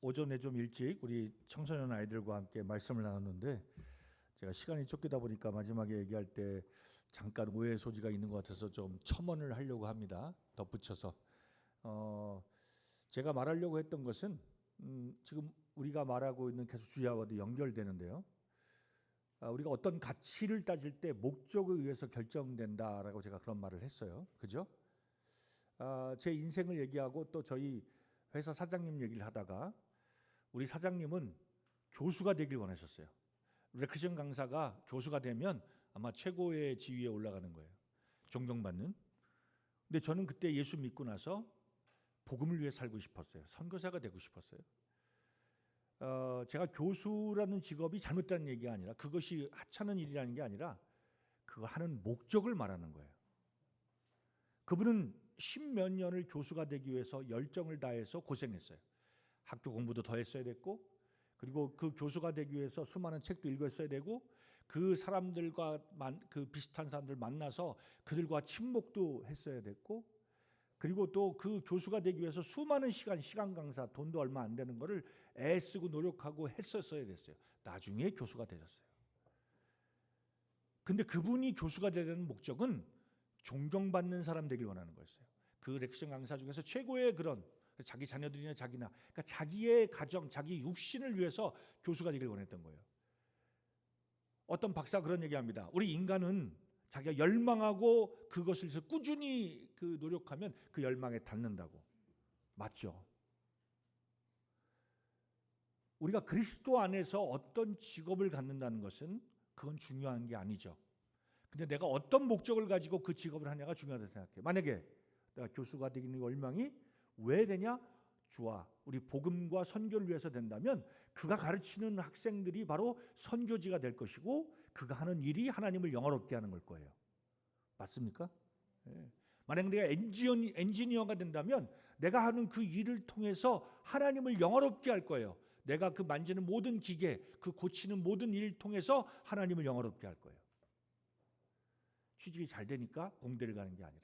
오전에 좀 일찍 우리 청소년 아이들과 함께 말씀을 나눴는데 제가 시간이 쫓기다 보니까 마지막에 얘기할 때 잠깐 오해의 소지가 있는 것 같아서 좀 첨언을 하려고 합니다. 덧붙여서 제가 말하려고 했던 것은 지금 우리가 말하고 있는 계속 주야와도 연결되는데요. 우리가 어떤 가치를 따질 때 목적에 의해서 결정된다라고 제가 그런 말을 했어요. 그죠? 제 인생을 얘기하고 또 저희 회사 사장님 얘기를 하다가 우리 사장님은 교수가 되길 원하셨어요. 레크션 강사가 교수가 되면 아마 최고의 지위에 올라가는 거예요. 존경받는. 근데 저는 그때 예수 믿고 나서 복음을 위해 살고 싶었어요. 선교사가 되고 싶었어요. 제가 교수라는 직업이 잘못된 얘기가 아니라 그것이 하찮은 일이라는 게 아니라 그거 하는 목적을 말하는 거예요. 그분은 십몇 년을 교수가 되기 위해서 열정을 다해서 고생했어요. 학교 공부도 더 했어야 됐고, 그리고 그 교수가 되기 위해서 수많은 책도 읽었어야 되고, 그 사람들과 그 비슷한 사람들 만나서 그들과 친목도 했어야 됐고, 그리고 또 그 교수가 되기 위해서 수많은 시간 강사, 돈도 얼마 안 되는 거를 애쓰고 노력하고 했었어야 됐어요. 나중에 교수가 되셨어요. 근데 그분이 교수가 되려는 목적은 존경받는 사람 되길 원하는 거였어요. 그 렉션 강사 중에서 최고의 그런 자기 자녀들이나 자기나, 그러니까 자기의 가정, 자기 육신을 위해서 교수가 되길 원했던 거예요. 어떤 박사가 그런 얘기합니다. 우리 인간은 자기가 열망하고 그것을 위해서 꾸준히 그 노력하면 그 열망에 닿는다고. 맞죠? 우리가 그리스도 안에서 어떤 직업을 갖는다는 것은 그건 중요한 게 아니죠. 근데 내가 어떤 목적을 가지고 그 직업을 하냐가 중요하다고 생각해요. 만약에 내가 교수가 되기는 열망이 왜 되냐? 주와 우리 복음과 선교를 위해서 된다면 그가 가르치는 학생들이 바로 선교지가 될 것이고 그가 하는 일이 하나님을 영화롭게 하는 걸 거예요. 맞습니까? 예. 만약 내가 엔지니어가 된다면 내가 하는 그 일을 통해서 하나님을 영화롭게 할 거예요. 내가 그 만지는 모든 기계, 그 고치는 모든 일을 통해서 하나님을 영화롭게 할 거예요. 취직이 잘 되니까 공대를 가는 게 아니라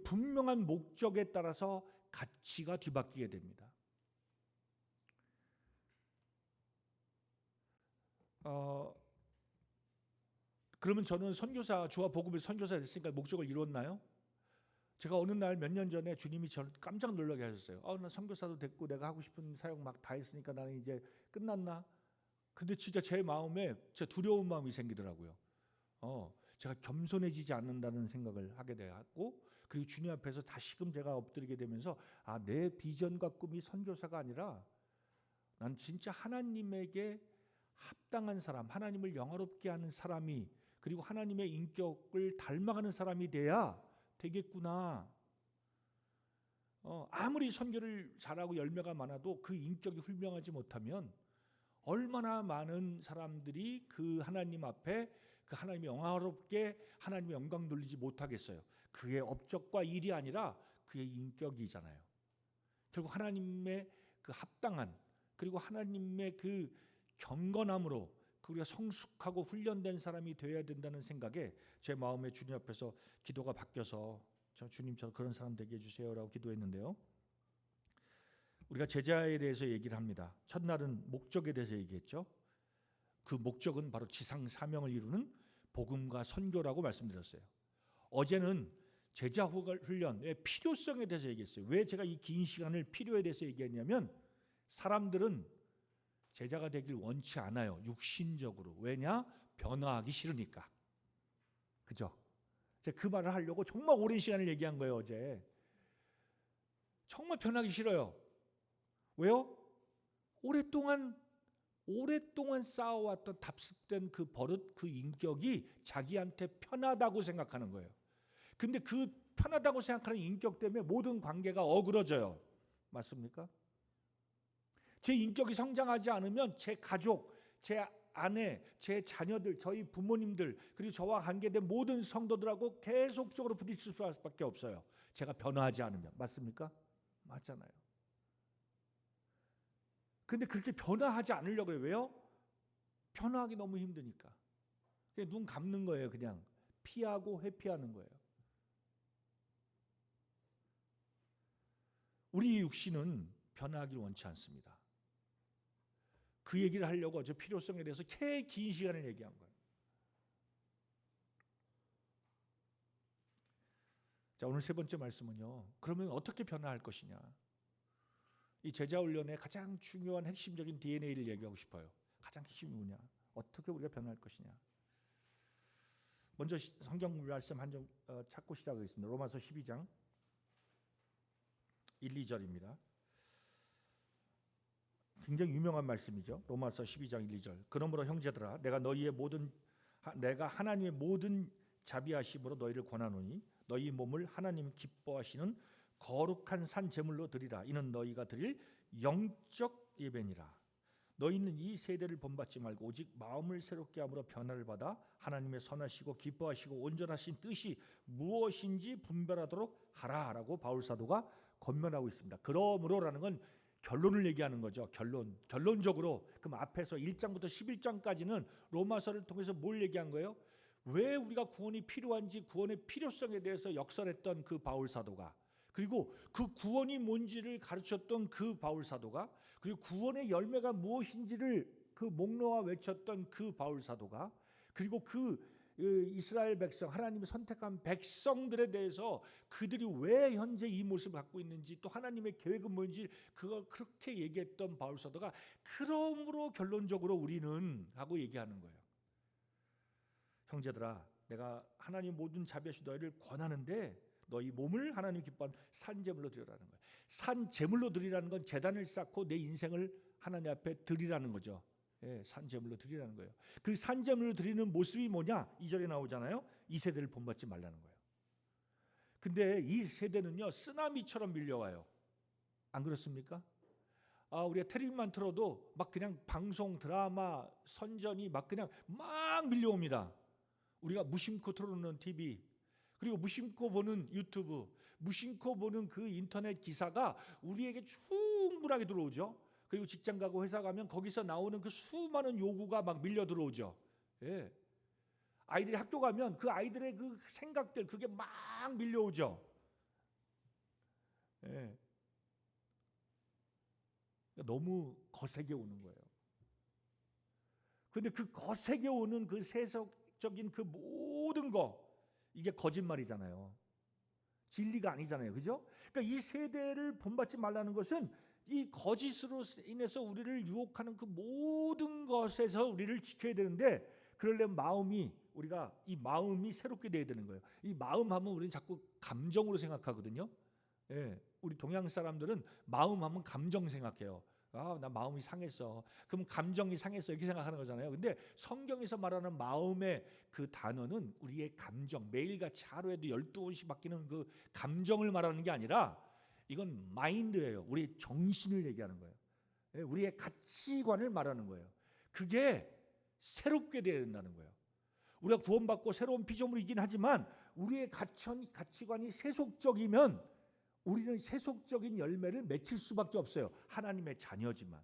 분명한 목적에 따라서 가치가 뒤바뀌게 됩니다. 그러면 저는 선교사, 주와 복음을 선교사 됐으니까 목적을 이뤘나요? 제가 어느 날 몇 년 전에 주님이 저를 깜짝 놀라게 하셨어요. 나 선교사도 됐고 내가 하고 싶은 사역 막 다 했으니까 나는 이제 끝났나? 근데 진짜 제 마음에 진짜 두려운 마음이 생기더라고요. 제가 겸손해지지 않는다는 생각을 하게 되었고, 그리고 주님 앞에서 다시금 제가 엎드리게 되면서 내 비전과 꿈이 선교사가 아니라 난 진짜 하나님에게 합당한 사람, 하나님을 영화롭게 하는 사람이, 그리고 하나님의 인격을 닮아가는 사람이 돼야 되겠구나. 아무리 선교를 잘하고 열매가 많아도 그 인격이 훌륭하지 못하면 얼마나 많은 사람들이 그 하나님 앞에 그 하나님이 영화롭게 하나님의 영광 돌리지 못하겠어요. 그의 업적과 일이 아니라 그의 인격이잖아요. 결국 하나님의 그 합당한, 그리고 하나님의 그 경건함으로 우리가 성숙하고 훈련된 사람이 되어야 된다는 생각에 제 마음에 주님 앞에서 기도가 바뀌어서 주님 저 그런 사람 되게 해주세요라고 기도했는데요. 우리가 제자에 대해서 얘기를 합니다. 첫날은 목적에 대해서 얘기했죠. 그 목적은 바로 지상 사명을 이루는 복음과 선교라고 말씀드렸어요. 어제는 제자 훈련의 필요성에 대해서 얘기했어요. 왜 제가 이 긴 시간을 필요에 대해서 얘기했냐면 사람들은 제자가 되길 원치 않아요. 육신적으로. 왜냐? 변화하기 싫으니까. 그죠? 제가 그 말을 하려고 정말 오랜 시간을 얘기한 거예요. 어제. 정말 변하기 싫어요. 왜요? 오랫동안 쌓아왔던 답습된 그 버릇, 그 인격이 자기한테 편하다고 생각하는 거예요. 근데 그 편하다고 생각하는 인격 때문에 모든 관계가 어그러져요. 맞습니까? 제 인격이 성장하지 않으면 제 가족, 제 아내, 제 자녀들, 저희 부모님들, 그리고 저와 관계된 모든 성도들하고 계속적으로 부딪힐 수밖에 없어요. 제가 변화하지 않으면. 맞습니까? 맞잖아요. 근데 그렇게 변화하지 않으려고 해요. 왜요? 변화하기 너무 힘드니까. 그냥 눈 감는 거예요. 그냥 피하고 회피하는 거예요. 우리 육신은 변화하기를 원치 않습니다. 그 얘기를 하려고 저 필요성에 대해서 꽤 긴 시간을 얘기한 거예요. 자, 오늘 세 번째 말씀은요. 그러면 어떻게 변화할 것이냐? 이 제자 훈련의 가장 중요한 핵심적인 DNA를 얘기하고 싶어요. 가장 핵심이 뭐냐? 어떻게 우리가 변화할 것이냐? 먼저 성경 말씀 한 점 찾고 시작하겠습니다. 로마서 12장 1, 2절입니다. 굉장히 유명한 말씀이죠. 로마서 12장 1, 2절. 그러므로 형제들아 내가 하나님의 모든 자비하심으로 너희를 권하노니 너희 몸을 하나님 기뻐하시는 거룩한 산 제물로 드리라. 이는 너희가 드릴 영적 예배니라. 너희는 이 세대를 본받지 말고 오직 마음을 새롭게 함으로 변화를 받아 하나님의 선하시고 기뻐하시고 온전하신 뜻이 무엇인지 분별하도록 하라라고 바울 사도가 권면하고 있습니다. 그러므로라는 건 결론을 얘기하는 거죠. 결론적으로 그럼 앞에서 1장부터 11장까지는 로마서를 통해서 뭘 얘기한 거예요? 왜 우리가 구원이 필요한지, 구원의 필요성에 대해서 역설했던 그 바울 사도가, 그리고 그 구원이 뭔지를 가르쳤던 그 바울 사도가, 그리고 구원의 열매가 무엇인지를 그 목놓아 외쳤던 그 바울 사도가, 그리고 그 이스라엘 백성, 하나님이 선택한 백성들에 대해서 그들이 왜 현재 이 모습을 갖고 있는지, 또 하나님의 계획은 뭔지 그걸 그렇게 얘기했던 바울 사도가 그러므로 결론적으로 우리는 하고 얘기하는 거예요. 형제들아, 내가 하나님 모든 자비하신 너희를 권하는데 너희 몸을 하나님 기뻐하는 산 제물로 드리라는 거예요. 산 제물로 드리라는 건 제단을 쌓고 내 인생을 하나님 앞에 드리라는 거죠. 예, 산 제물로 드리라는 거예요. 그 산 제물로 드리는 모습이 뭐냐? 2절에 나오잖아요. 이 세대를 본받지 말라는 거예요. 근데 이 세대는요, 쓰나미처럼 밀려와요. 안 그렇습니까? 우리가 텔레비만 틀어도 막 그냥 방송, 드라마, 선전이 막 그냥 막 밀려옵니다. 우리가 무심코 틀어놓는 TV, 그리고 무심코 보는 유튜브, 무심코 보는 그 인터넷 기사가 우리에게 충분하게 들어오죠. 그리고 직장 가고 회사 가면 거기서 나오는 그 수많은 요구가 막 밀려 들어오죠. 예. 아이들이 학교 가면 그 아이들의 그 생각들, 그게 막 밀려오죠. 예. 너무 거세게 오는 거예요. 근데 그 거세게 오는 그 세속적인 그 모든 거, 이게 거짓말이잖아요. 진리가 아니잖아요. 그죠? 그러니까 이 세대를 본받지 말라는 것은 이 거짓으로 인해서 우리를 유혹하는 그 모든 것에서 우리를 지켜야 되는데, 그러려면 우리가 이 마음이 새롭게 돼야 되는 거예요. 이 마음 하면 우리는 자꾸 감정으로 생각하거든요. 예, 우리 동양 사람들은 마음 하면 감정 생각해요. 나 마음이 상했어. 그럼 감정이 상했어, 이렇게 생각하는 거잖아요. 근데 성경에서 말하는 마음의 그 단어는 우리의 감정, 매일같이 하루에도 12번씩 바뀌는 그 감정을 말하는 게 아니라, 이건 마인드예요. 우리의 정신을 얘기하는 거예요. 예, 우리의 가치관을 말하는 거예요. 그게 새롭게 돼야 된다는 거예요. 우리가 구원받고 새로운 피조물이긴 하지만 우리의 가치관이 세속적이면 우리는 세속적인 열매를 맺힐 수밖에 없어요. 하나님의 자녀지만.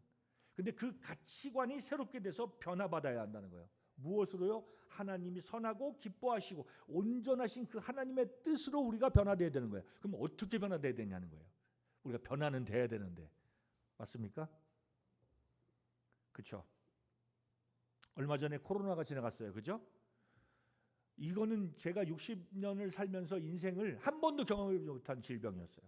근데 그 가치관이 새롭게 돼서 변화받아야 한다는 거예요. 무엇으로요? 하나님이 선하고 기뻐하시고 온전하신 그 하나님의 뜻으로 우리가 변화돼야 되는 거예요. 그럼 어떻게 변화돼야 되냐는 거예요. 우리가 변화는 돼야 되는데. 맞습니까? 그렇죠? 얼마 전에 코로나가 지나갔어요. 그죠? 이거는 제가 60년을 살면서 인생을 한 번도 경험하지 못한 질병이었어요.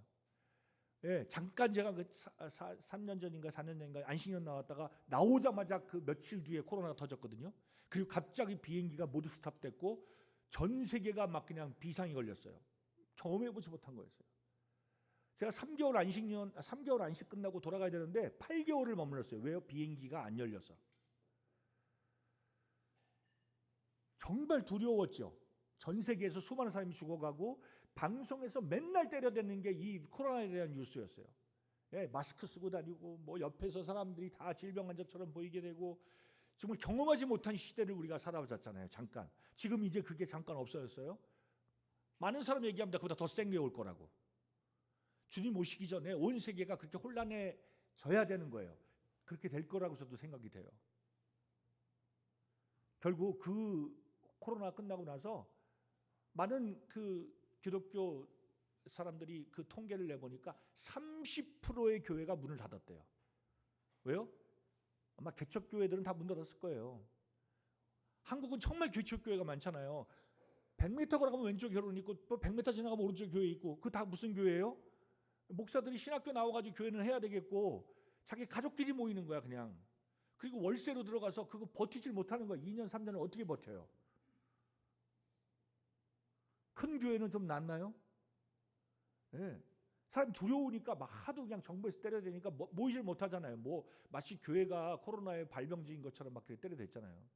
예, 잠깐 제가 그 3년 전인가 4년 전인가 안식년 나왔다가 나오자마자 그 며칠 뒤에 코로나가 터졌거든요. 그리고 갑자기 비행기가 모두 스탑됐고 전 세계가 막 그냥 비상이 걸렸어요. 경험해보지 못한 거였어요. 제가 3개월 안식 끝나고 돌아가야 되는데 8개월을 머물렀어요. 왜요? 비행기가 안 열려서. 정말 두려웠죠. 전 세계에서 수많은 사람이 죽어가고 방송에서 맨날 때려대는 게 이 코로나에 대한 뉴스였어요. 예, 마스크 쓰고 다니고 뭐 옆에서 사람들이 다 질병 환자처럼 보이게 되고 정말 경험하지 못한 시대를 우리가 살아왔잖아요. 잠깐. 지금 이제 그게 잠깐 없어졌어요. 많은 사람 얘기합니다. 그보다 더 센 게 올 거라고. 주님 오시기 전에 온 세계가 그렇게 혼란해져야 되는 거예요. 그렇게 될 거라고 저도 생각이 돼요. 결국 그 코로나 끝나고 나서 많은 그 기독교 사람들이 그 통계를 내보니까 30%의 교회가 문을 닫았대요. 왜요? 아마 개척교회들은 다 문 닫았을 거예요. 한국은 정말 개척교회가 많잖아요. 100m 걸어가면 왼쪽 결혼 있고 또 100m 지나가면 오른쪽 교회 있고 그 다 무슨 교회예요? 목사들이 신학교 나와가지고 교회는 해야 되겠고 자기 가족끼리 모이는 거야 그냥. 그리고 월세로 들어가서 그거 버티질 못하는 거야. 2년 3년을 어떻게 버텨요? 큰 교회는 좀 낫나요? 예. 사람이 두려우니까 막 하도 그냥 정부에서 때려야 되니까 모이질 못하잖아요. 뭐 마치 교회가 코로나의 발병지인 것처럼 막 그렇게 때려댔잖아요.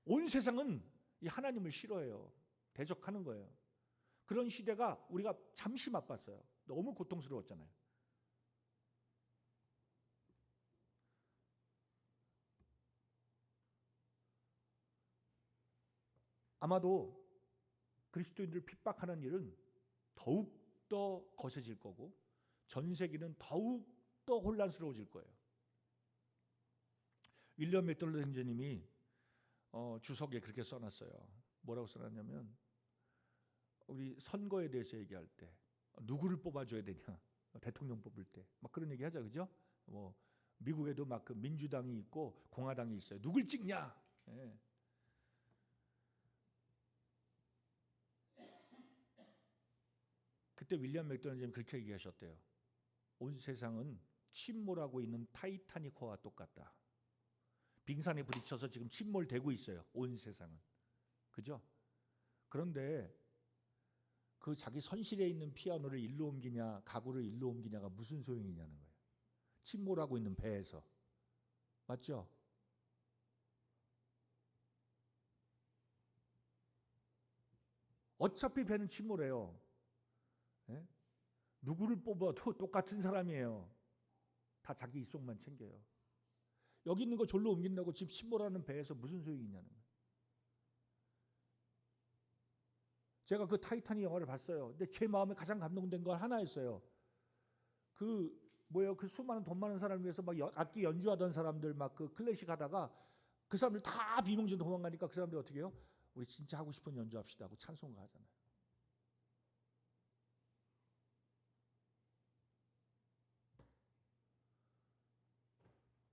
온 세상은 이 하나님을 싫어해요. 대적하는 거예요. 그런 시대가 우리가 잠시 맛봤어요. 너무 고통스러웠잖아요. 아마도 그리스도인들을 핍박하는 일은 더욱 더 거세질 거고 전 세계는 더욱 더 혼란스러워질 거예요. 윌리엄 맥도날드 형제님이 주석에 그렇게 써놨어요. 뭐라고 써놨냐면 우리 선거에 대해서 얘기할 때 누구를 뽑아줘야 되냐, 대통령 뽑을 때 막 그런 얘기 하자, 그죠? 뭐 미국에도 막 그 민주당이 있고 공화당이 있어요. 누굴 찍냐? 예. 그때 윌리엄 맥도날드님이 그렇게 얘기하셨대요. 온 세상은 침몰하고 있는 타이타닉호와 똑같다. 빙산에 부딪혀서 지금 침몰되고 있어요. 온 세상은. 그죠? 그런데 그 자기 선실에 있는 피아노를 일로 옮기냐 가구를 일로 옮기냐가 무슨 소용이냐는 거예요. 침몰하고 있는 배에서. 맞죠? 어차피 배는 침몰해요. 예? 누구를 뽑아도 똑같은 사람이에요. 다 자기 이속만 챙겨요. 여기 있는 거 졸로 옮긴다고 집 침몰하는 배에서 무슨 소용이 있냐는 거예요. 제가 그 타이타닉 영화를 봤어요. 근데 제 마음에 가장 감동된 건 하나였어요. 그 수많은 돈 많은 사람을 위해서 막 악기 연주하던 사람들 막 그 클래식 하다가 그 사람들 다 비몽진 도망가니까 그 사람들 어떻게 해요? 우리 진짜 하고 싶은 연주합시다 하고 찬송가 하잖아요.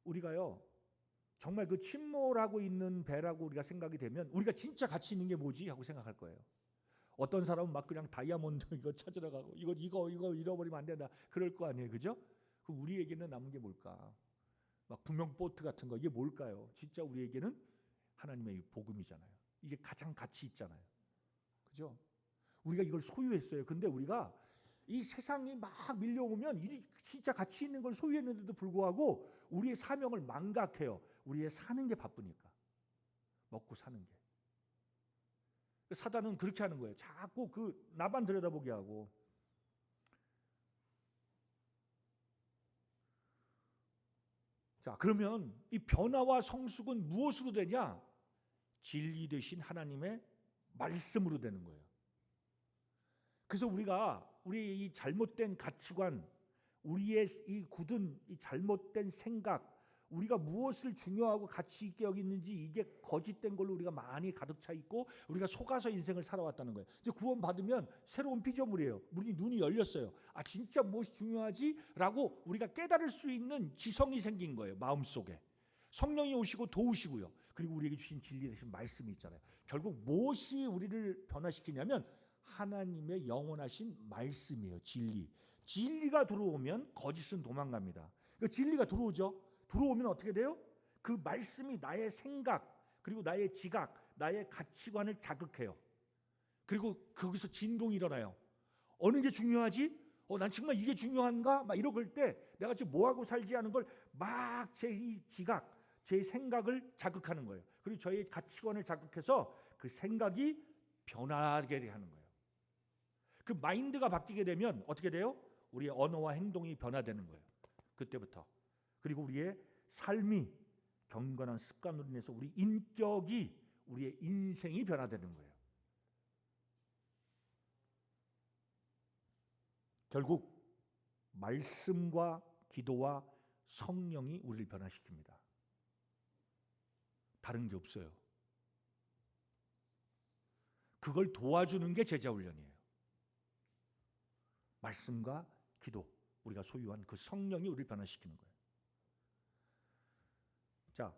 우리가요 정말 그 침몰하고 있는 배라고 우리가 생각이 되면 우리가 진짜 가치 있는 게 뭐지 하고 생각할 거예요. 어떤 사람은 막 그냥 다이아몬드 이거 찾으러 가고 이거 잃어버리면 안 된다 그럴 거 아니에요, 그죠? 그럼 우리에게는 남은 게 뭘까? 막 구명 보트 같은 거 이게 뭘까요? 진짜 우리에게는 하나님의 복음이잖아요. 이게 가장 가치 있잖아요, 그죠? 우리가 이걸 소유했어요. 근데 우리가 이 세상이 막 밀려오면 이 진짜 가치 있는 걸 소유했는데도 불구하고 우리의 사명을 망각해요. 우리의 사는 게 바쁘니까. 먹고 사는 게. 사단은 그렇게 하는 거예요. 자꾸 그 나만 들여다보게 하고. 자, 그러면 이 변화와 성숙은 무엇으로 되냐? 진리 되신 하나님의 말씀으로 되는 거예요. 그래서 우리의 이 잘못된 가치관, 우리의 이 굳은 이 잘못된 생각, 우리가 무엇을 중요하고 가치 있게 여기는지 이게 거짓된 걸로 우리가 많이 가득 차 있고 우리가 속아서 인생을 살아왔다는 거예요. 이제 구원 받으면 새로운 피조물이에요. 우리 눈이 열렸어요. 아 진짜 무엇이 중요하지라고 우리가 깨달을 수 있는 지성이 생긴 거예요. 마음속에. 성령이 오시고 도우시고요. 그리고 우리에게 주신 진리 되신 말씀이 있잖아요. 결국 무엇이 우리를 변화시키냐면 하나님의 영원하신 말씀이에요. 진리. 진리가 들어오면 거짓은 도망갑니다. 그러니까 진리가 들어오죠. 들어오면 어떻게 돼요? 그 말씀이 나의 생각 그리고 나의 지각 나의 가치관을 자극해요. 그리고 거기서 진동이 일어나요. 어느 게 중요하지? 난 정말 이게 중요한가? 막 이러고 때 내가 지금 뭐하고 살지 하는 걸 막 제 이 지각 제 생각을 자극하는 거예요. 그리고 저의 가치관을 자극해서 그 생각이 변하게 하는 거예요. 그 마인드가 바뀌게 되면 어떻게 돼요? 우리의 언어와 행동이 변화되는 거예요. 그때부터. 그리고 우리의 삶이 경건한 습관으로 인해서 우리 인격이 우리의 인생이 변화되는 거예요. 결국 말씀과 기도와 성령이 우리를 변화시킵니다. 다른 게 없어요. 그걸 도와주는 게 제자 훈련이에요. 말씀과 기도, 우리가 소유한 그 성령이 우리를 변화시키는 거예요. 자,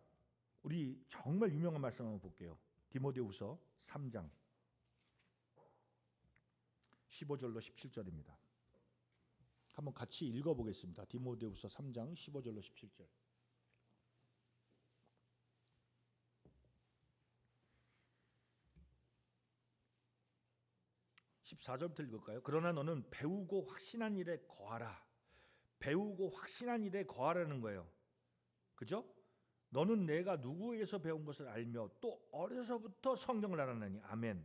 우리 정말 유명한 말씀 한번 볼게요. 디모데후서 3장 15절로 17절입니다. 한번 같이 읽어보겠습니다. 디모데후서 3장 15절로 17절. 14절부터 읽을까요? 그러나 너는 배우고 확신한 일에 거하라. 배우고 확신한 일에 거하라는 거예요. 그죠? 너는 내가 누구에게서 배운 것을 알며 또 어려서부터 성경을 알았느니. 아멘.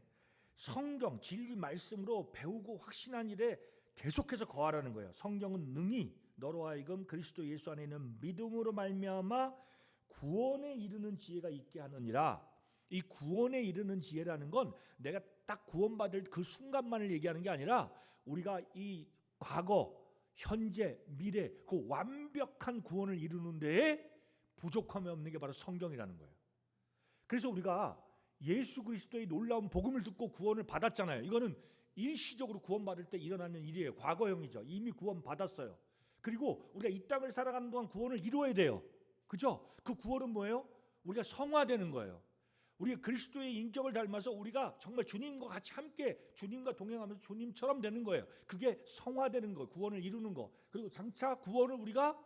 성경, 진리 말씀으로 배우고 확신한 일에 계속해서 거하라는 거예요. 성경은 능히 너로 하여금 그리스도 예수 안에 있는 믿음으로 말미암아 구원에 이르는 지혜가 있게 하느니라. 이 구원에 이르는 지혜라는 건 내가 딱 구원받을 그 순간만을 얘기하는 게 아니라 우리가 이 과거, 현재, 미래 그 완벽한 구원을 이루는 데에 부족함이 없는 게 바로 성경이라는 거예요. 그래서 우리가 예수 그리스도의 놀라운 복음을 듣고 구원을 받았잖아요. 이거는 일시적으로 구원받을 때 일어나는 일이에요. 과거형이죠. 이미 구원받았어요. 그리고 우리가 이 땅을 살아가는 동안 구원을 이루어야 돼요. 그죠? 그 구원은 뭐예요? 우리가 성화되는 거예요. 우리가 그리스도의 인격을 닮아서 우리가 정말 주님과 같이 함께 주님과 동행하면서 주님처럼 되는 거예요. 그게 성화되는 거, 구원을 이루는 거. 그리고 장차 구원을 우리가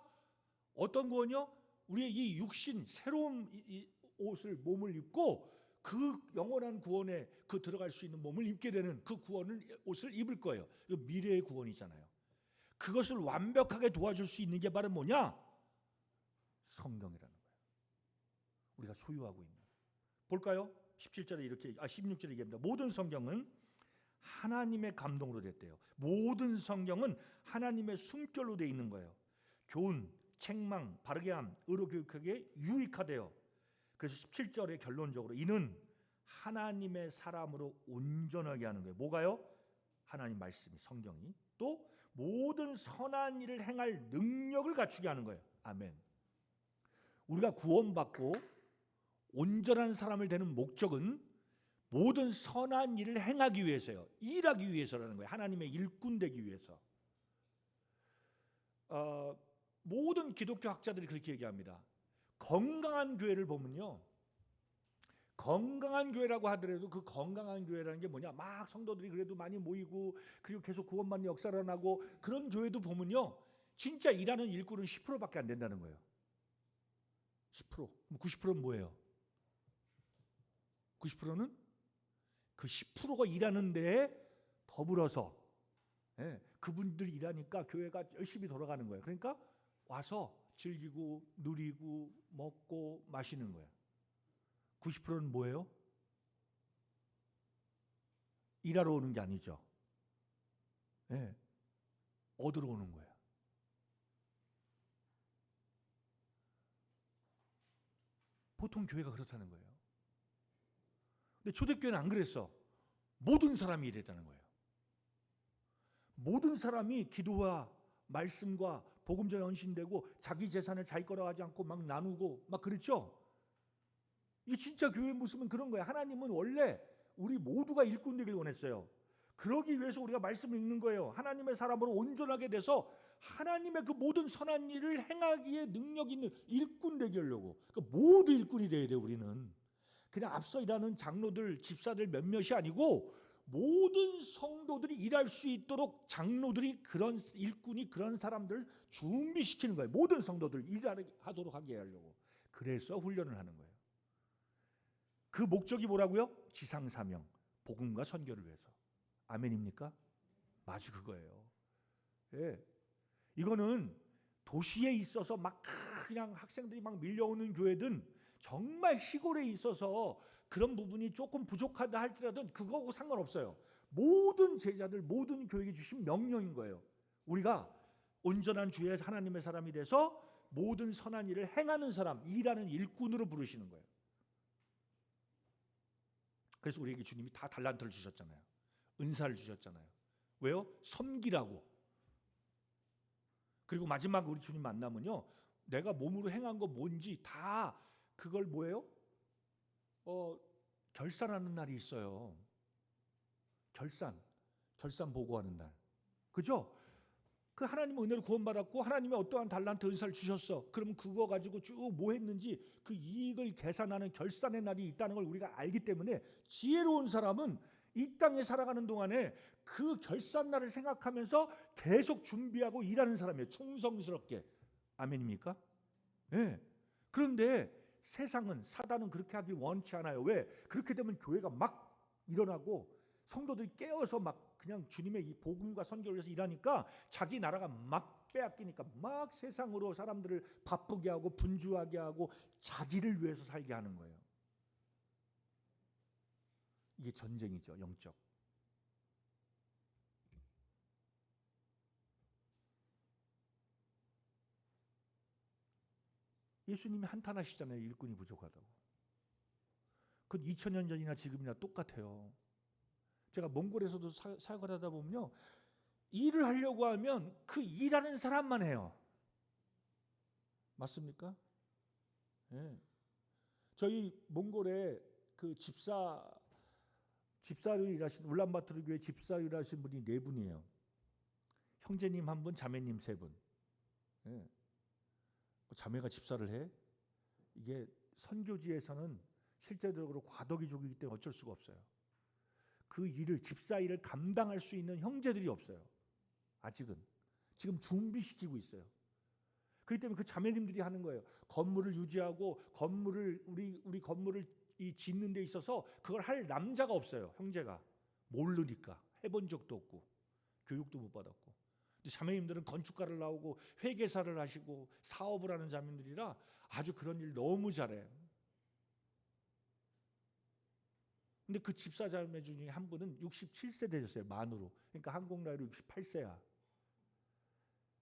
어떤 구원이요? 우리의 이 육신 새로운 이 옷을 몸을 입고 그 영원한 구원에 그 들어갈 수 있는 몸을 입게 되는 그 구원을 옷을 입을 거예요. 이거 미래의 구원이잖아요. 그것을 완벽하게 도와줄 수 있는 게 바로 뭐냐? 성경이라는 거예요. 우리가 소유하고 있는. 볼까요? 17절에 이렇게 16절에 얘기합니다. 모든 성경은 하나님의 감동으로 됐대요. 모든 성경은 하나님의 숨결로 돼 있는 거예요. 교훈, 책망, 바르게 함, 의로 교육하기에 유익하대요. 그래서 17절에 결론적으로 이는 하나님의 사람으로 온전하게 하는 거예요. 뭐가요? 하나님 말씀이, 성경이. 또 모든 선한 일을 행할 능력을 갖추게 하는 거예요. 아멘. 우리가 구원받고 온전한 사람을 되는 목적은 모든 선한 일을 행하기 위해서요. 일하기 위해서라는 거예요. 하나님의 일꾼 되기 위해서. 모든 기독교 학자들이 그렇게 얘기합니다. 건강한 교회를 보면요, 건강한 교회라고 하더라도 그 건강한 교회라는 게 뭐냐, 막 성도들이 그래도 많이 모이고 그리고 계속 구원받는 역사를 나고 그런 교회도 보면요, 진짜 일하는 일꾼은 10%밖에 안 된다는 거예요. 10%. 그럼 90%는 뭐예요? 90%는 그 10%가 일하는 데에 더불어서 그분들이 일하니까 교회가 열심히 돌아가는 거예요. 그러니까 와서 즐기고 누리고 먹고 마시는 거예요. 90%는 뭐예요? 일하러 오는 게 아니죠. 얻으러 오는 거예요. 보통 교회가 그렇다는 거예요. 근데 초대교회는 안 그랬어. 모든 사람이 이랬다는 거예요. 모든 사람이 기도와 말씀과 복음 전에 헌신되고 자기 재산을 자기 거라고 하지 않고 막 나누고 막 그랬죠. 이게 진짜 교회의 모습은 그런 거예요. 하나님은 원래 우리 모두가 일꾼 되길 원했어요. 그러기 위해서 우리가 말씀을 읽는 거예요. 하나님의 사람으로 온전하게 돼서 하나님의 그 모든 선한 일을 행하기에 능력 있는 일꾼 되게 하려고. 그러니까 모두 일꾼이 돼야 돼요. 우리는 그냥 앞서 일하는 장로들, 집사들 몇몇이 아니고 모든 성도들이 일할 수 있도록 장로들이 그런 일꾼이 그런 사람들 준비시키는 거예요. 모든 성도들 일하도록 하게 하려고. 그래서 훈련을 하는 거예요. 그 목적이 뭐라고요? 지상사명, 복음과 선교를 위해서. 아멘입니까? 맞아, 그거예요. 이거는 도시에 있어서 막 그냥 학생들이 막 밀려오는 교회든 정말 시골에 있어서 그런 부분이 조금 부족하다 할지라도 그거하고 상관없어요. 모든 제자들, 모든 교회에 주신 명령인 거예요. 우리가 온전한 주의 하나님의 사람이 돼서 모든 선한 일을 행하는 사람, 일하는 일꾼으로 부르시는 거예요. 그래서 우리에게 주님이 다 달란트를 주셨잖아요. 은사를 주셨잖아요. 왜요? 섬기라고. 그리고 마지막 우리 주님 만나면요, 내가 몸으로 행한 거 뭔지 다 그걸 뭐예요? 결산하는 날이 있어요. 결산 보고하는 날. 그죠? 그 하나님 은혜로 구원받았고 하나님의 어떠한 달란트 은사를 주셨어. 그러면 그거 가지고 쭉 뭐 했는지 그 이익을 계산하는 결산의 날이 있다는 걸 우리가 알기 때문에 지혜로운 사람은 이 땅에 살아가는 동안에 그 결산 날을 생각하면서 계속 준비하고 일하는 사람이에요. 충성스럽게. 아멘입니까? 네. 그런데 세상은, 사단은 그렇게 하길 원치 않아요. 왜? 그렇게 되면 교회가 막 일어나고 성도들이 깨어서 막 그냥 주님의 이 복음과 선교를 위해서 일하니까 자기 나라가 막 빼앗기니까 막 세상으로 사람들을 바쁘게 하고 분주하게 하고 자기를 위해서 살게 하는 거예요. 이게 전쟁이죠, 영적. 예수님이 한탄하시잖아요. 일꾼이 부족하다고. 그건 2000년 전이나 지금이나 똑같아요. 제가 몽골에서도 사역을 하다 보면요, 일을 하려고 하면 그 일하는 사람만 해요. 맞습니까? 네. 저희 몽골에 그 집사로 일하신, 울란바토르 교회 집사로 일하신 분이 4분이에요. 형제님 1분, 자매님 3분. 네. 자매가 집사를 해? 이게 선교지에서는 실제적으로 과도기족이기 때문에 어쩔 수가 없어요. 그 일을, 집사 일을 감당할 수 있는 형제들이 없어요. 아직은. 지금 준비시키고 있어요. 그렇기 때문에 그 자매님들이 하는 거예요. 건물을 유지하고 우리 건물을 짓는 데 있어서 그걸 할 남자가 없어요. 형제가. 모르니까. 해본 적도 없고 교육도 못 받았고. 자매님들은 건축가를 나오고 회계사를 하시고 사업을 하는 자매들이라 아주 그런 일 너무 잘해요. 근데 그 집사 자매 중에 한 분은 67세 되셨어요. 만으로. 그러니까 한국 나이로 68세야.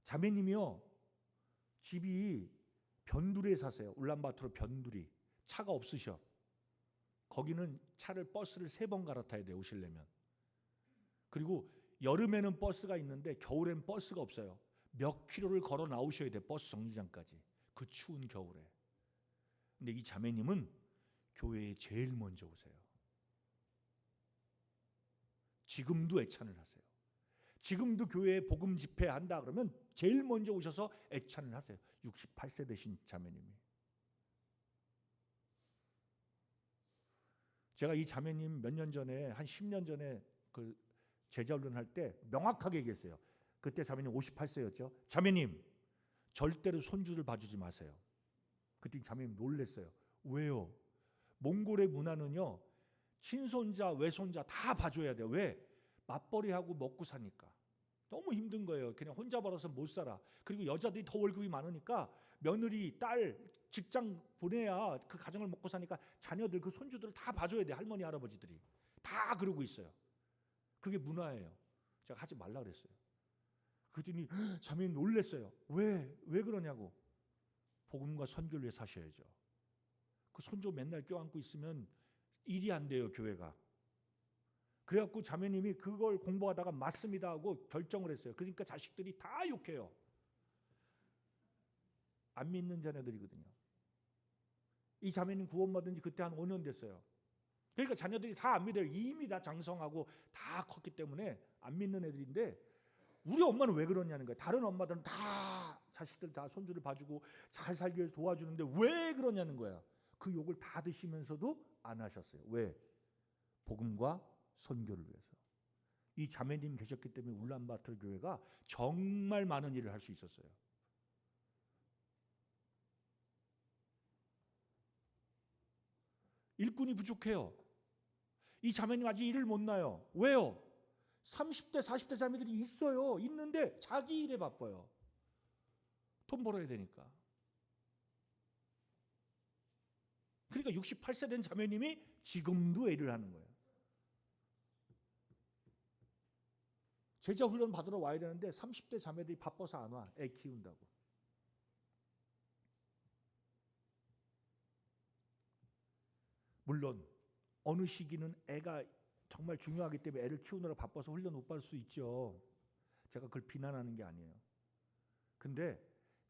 자매님이요, 집이 변두리에 사세요. 울란바토르 변두리. 차가 없으셔. 거기는 버스를 3번 갈아타야 돼요, 오시려면. 그리고 여름에는 버스가 있는데 겨울엔 버스가 없어요. 몇 킬로를 걸어 나오셔야 돼, 버스 정류장까지. 그 추운 겨울에. 근데 이 자매님은 교회에 제일 먼저 오세요. 지금도 애찬을 하세요. 지금도 교회에 복음 집회한다 그러면 제일 먼저 오셔서 애찬을 하세요. 68세 되신 자매님이. 제가 이 자매님 몇 년 전에, 한 10년 전에 그 제자훈련 할 때 명확하게 얘기했어요. 그때 자매님 58세였죠. 자매님, 절대로 손주를 봐주지 마세요. 그때 자매님 놀랬어요. 왜요? 몽골의 문화는요, 친손자, 외손자 다 봐줘야 돼요. 왜? 맞벌이하고 먹고 사니까. 너무 힘든 거예요. 그냥 혼자 벌어서 못 살아. 그리고 여자들이 더 월급이 많으니까 며느리, 딸, 직장 보내야 그 가정을 먹고 사니까 자녀들, 그 손주들을 다 봐줘야 돼. 할머니, 할아버지들이. 다 그러고 있어요. 그게 문화예요. 제가 하지 말라 그랬어요. 그랬더니 자매님 놀랬어요. 왜 그러냐고. 복음과 선교를 위해 사셔야죠. 그 손주 맨날 껴안고 있으면 일이 안 돼요, 교회가. 그래갖고 자매님이 그걸 공부하다가 맞습니다 하고 결정을 했어요. 그러니까 자식들이 다 욕해요. 안 믿는 자녀들이거든요. 이 자매님 구원받은 지 그때 한 5년 됐어요. 그러니까 자녀들이 다 안 믿어요. 이미 다 장성하고 다 컸기 때문에 안 믿는 애들인데, 우리 엄마는 왜 그러냐는 거예요. 다른 엄마들은 다 자식들 다 손주를 봐주고 잘 살기 위해서 도와주는데 왜 그러냐는 거야. 그 욕을 다 드시면서도 안 하셨어요. 왜? 복음과 선교를 위해서. 이 자매님 계셨기 때문에 울란바토르 교회가 정말 많은 일을 할 수 있었어요. 일꾼이 부족해요. 이 자매님 아직 일을 못 나요. 왜요? 30대, 40대 자매들이 있어요. 있는데 자기 일에 바빠요. 돈 벌어야 되니까. 그러니까 68세 된 자매님이 지금도 일을 하는 거예요. 제자 훈련 받으러 와야 되는데 30대 자매들이 바빠서 안 와. 애 키운다고. 물론 어느 시기는 애가 정말 중요하기 때문에 애를 키우느라 바빠서 훈련 못 받을 수 있죠. 제가 그걸 비난하는 게 아니에요. 근데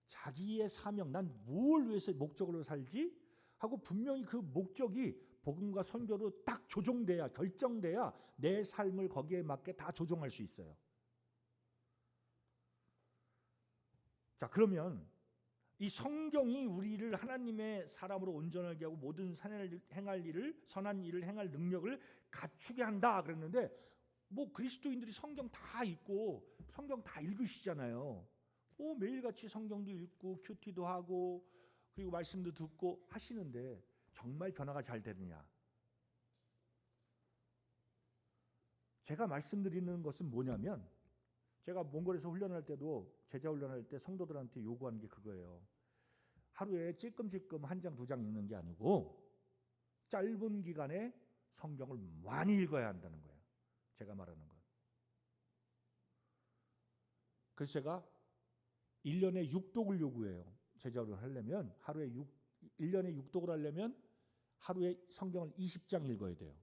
자기의 사명, 난 뭘 위해서 목적으로 살지? 하고 분명히 그 목적이 복음과 선교로 딱 조종돼야, 결정돼야 내 삶을 거기에 맞게 다 조종할 수 있어요. 자, 그러면 이 성경이 우리를 하나님의 사람으로 온전하게 하고 모든 행할 일을, 선한 일을 행할 능력을 갖추게 한다 그랬는데, 뭐 그리스도인들이 성경 다 읽고 성경 다 읽으시잖아요. 매일같이 성경도 읽고 큐티도 하고 그리고 말씀도 듣고 하시는데 정말 변화가 잘 되느냐? 제가 말씀드리는 것은 뭐냐면, 제가 몽골에서 훈련할 때도, 제자 훈련할 때 성도들한테 요구하는 게 그거예요. 하루에 찔끔찔끔 한 장, 두 장 읽는 게 아니고 짧은 기간에 성경을 많이 읽어야 한다는 거예요. 제가 말하는 건. 그래서 제가 1년에 6독을 요구해요. 제자를 하려면 1년에 6독을 하려면 하루에 성경을 20장 읽어야 돼요.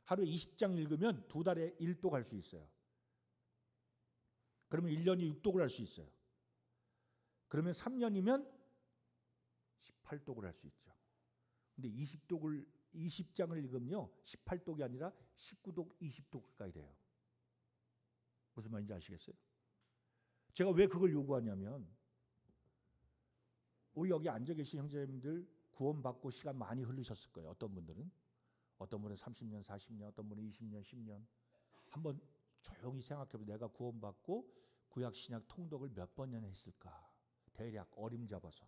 하루에 20장 읽으면 2달에 1독 할 수 있어요. 그러면 1년에 6독을 할 수 있어요. 그러면 3년이면 18독을 할 수 있죠. 근데 20장을 읽으면요, 18독이 아니라 19독, 20독 가까이 돼요. 무슨 말인지 아시겠어요? 제가 왜 그걸 요구하냐면, 우리 여기 앉아 계신 형제님들 구원받고 시간 많이 흐르셨을 거예요. 어떤 분은 30년, 40년, 어떤 분은 20년, 10년. 한번 조용히 생각해보면 내가 구원받고 구약 신약 통독을 몇 번이나 했을까? 대략 어림잡아서.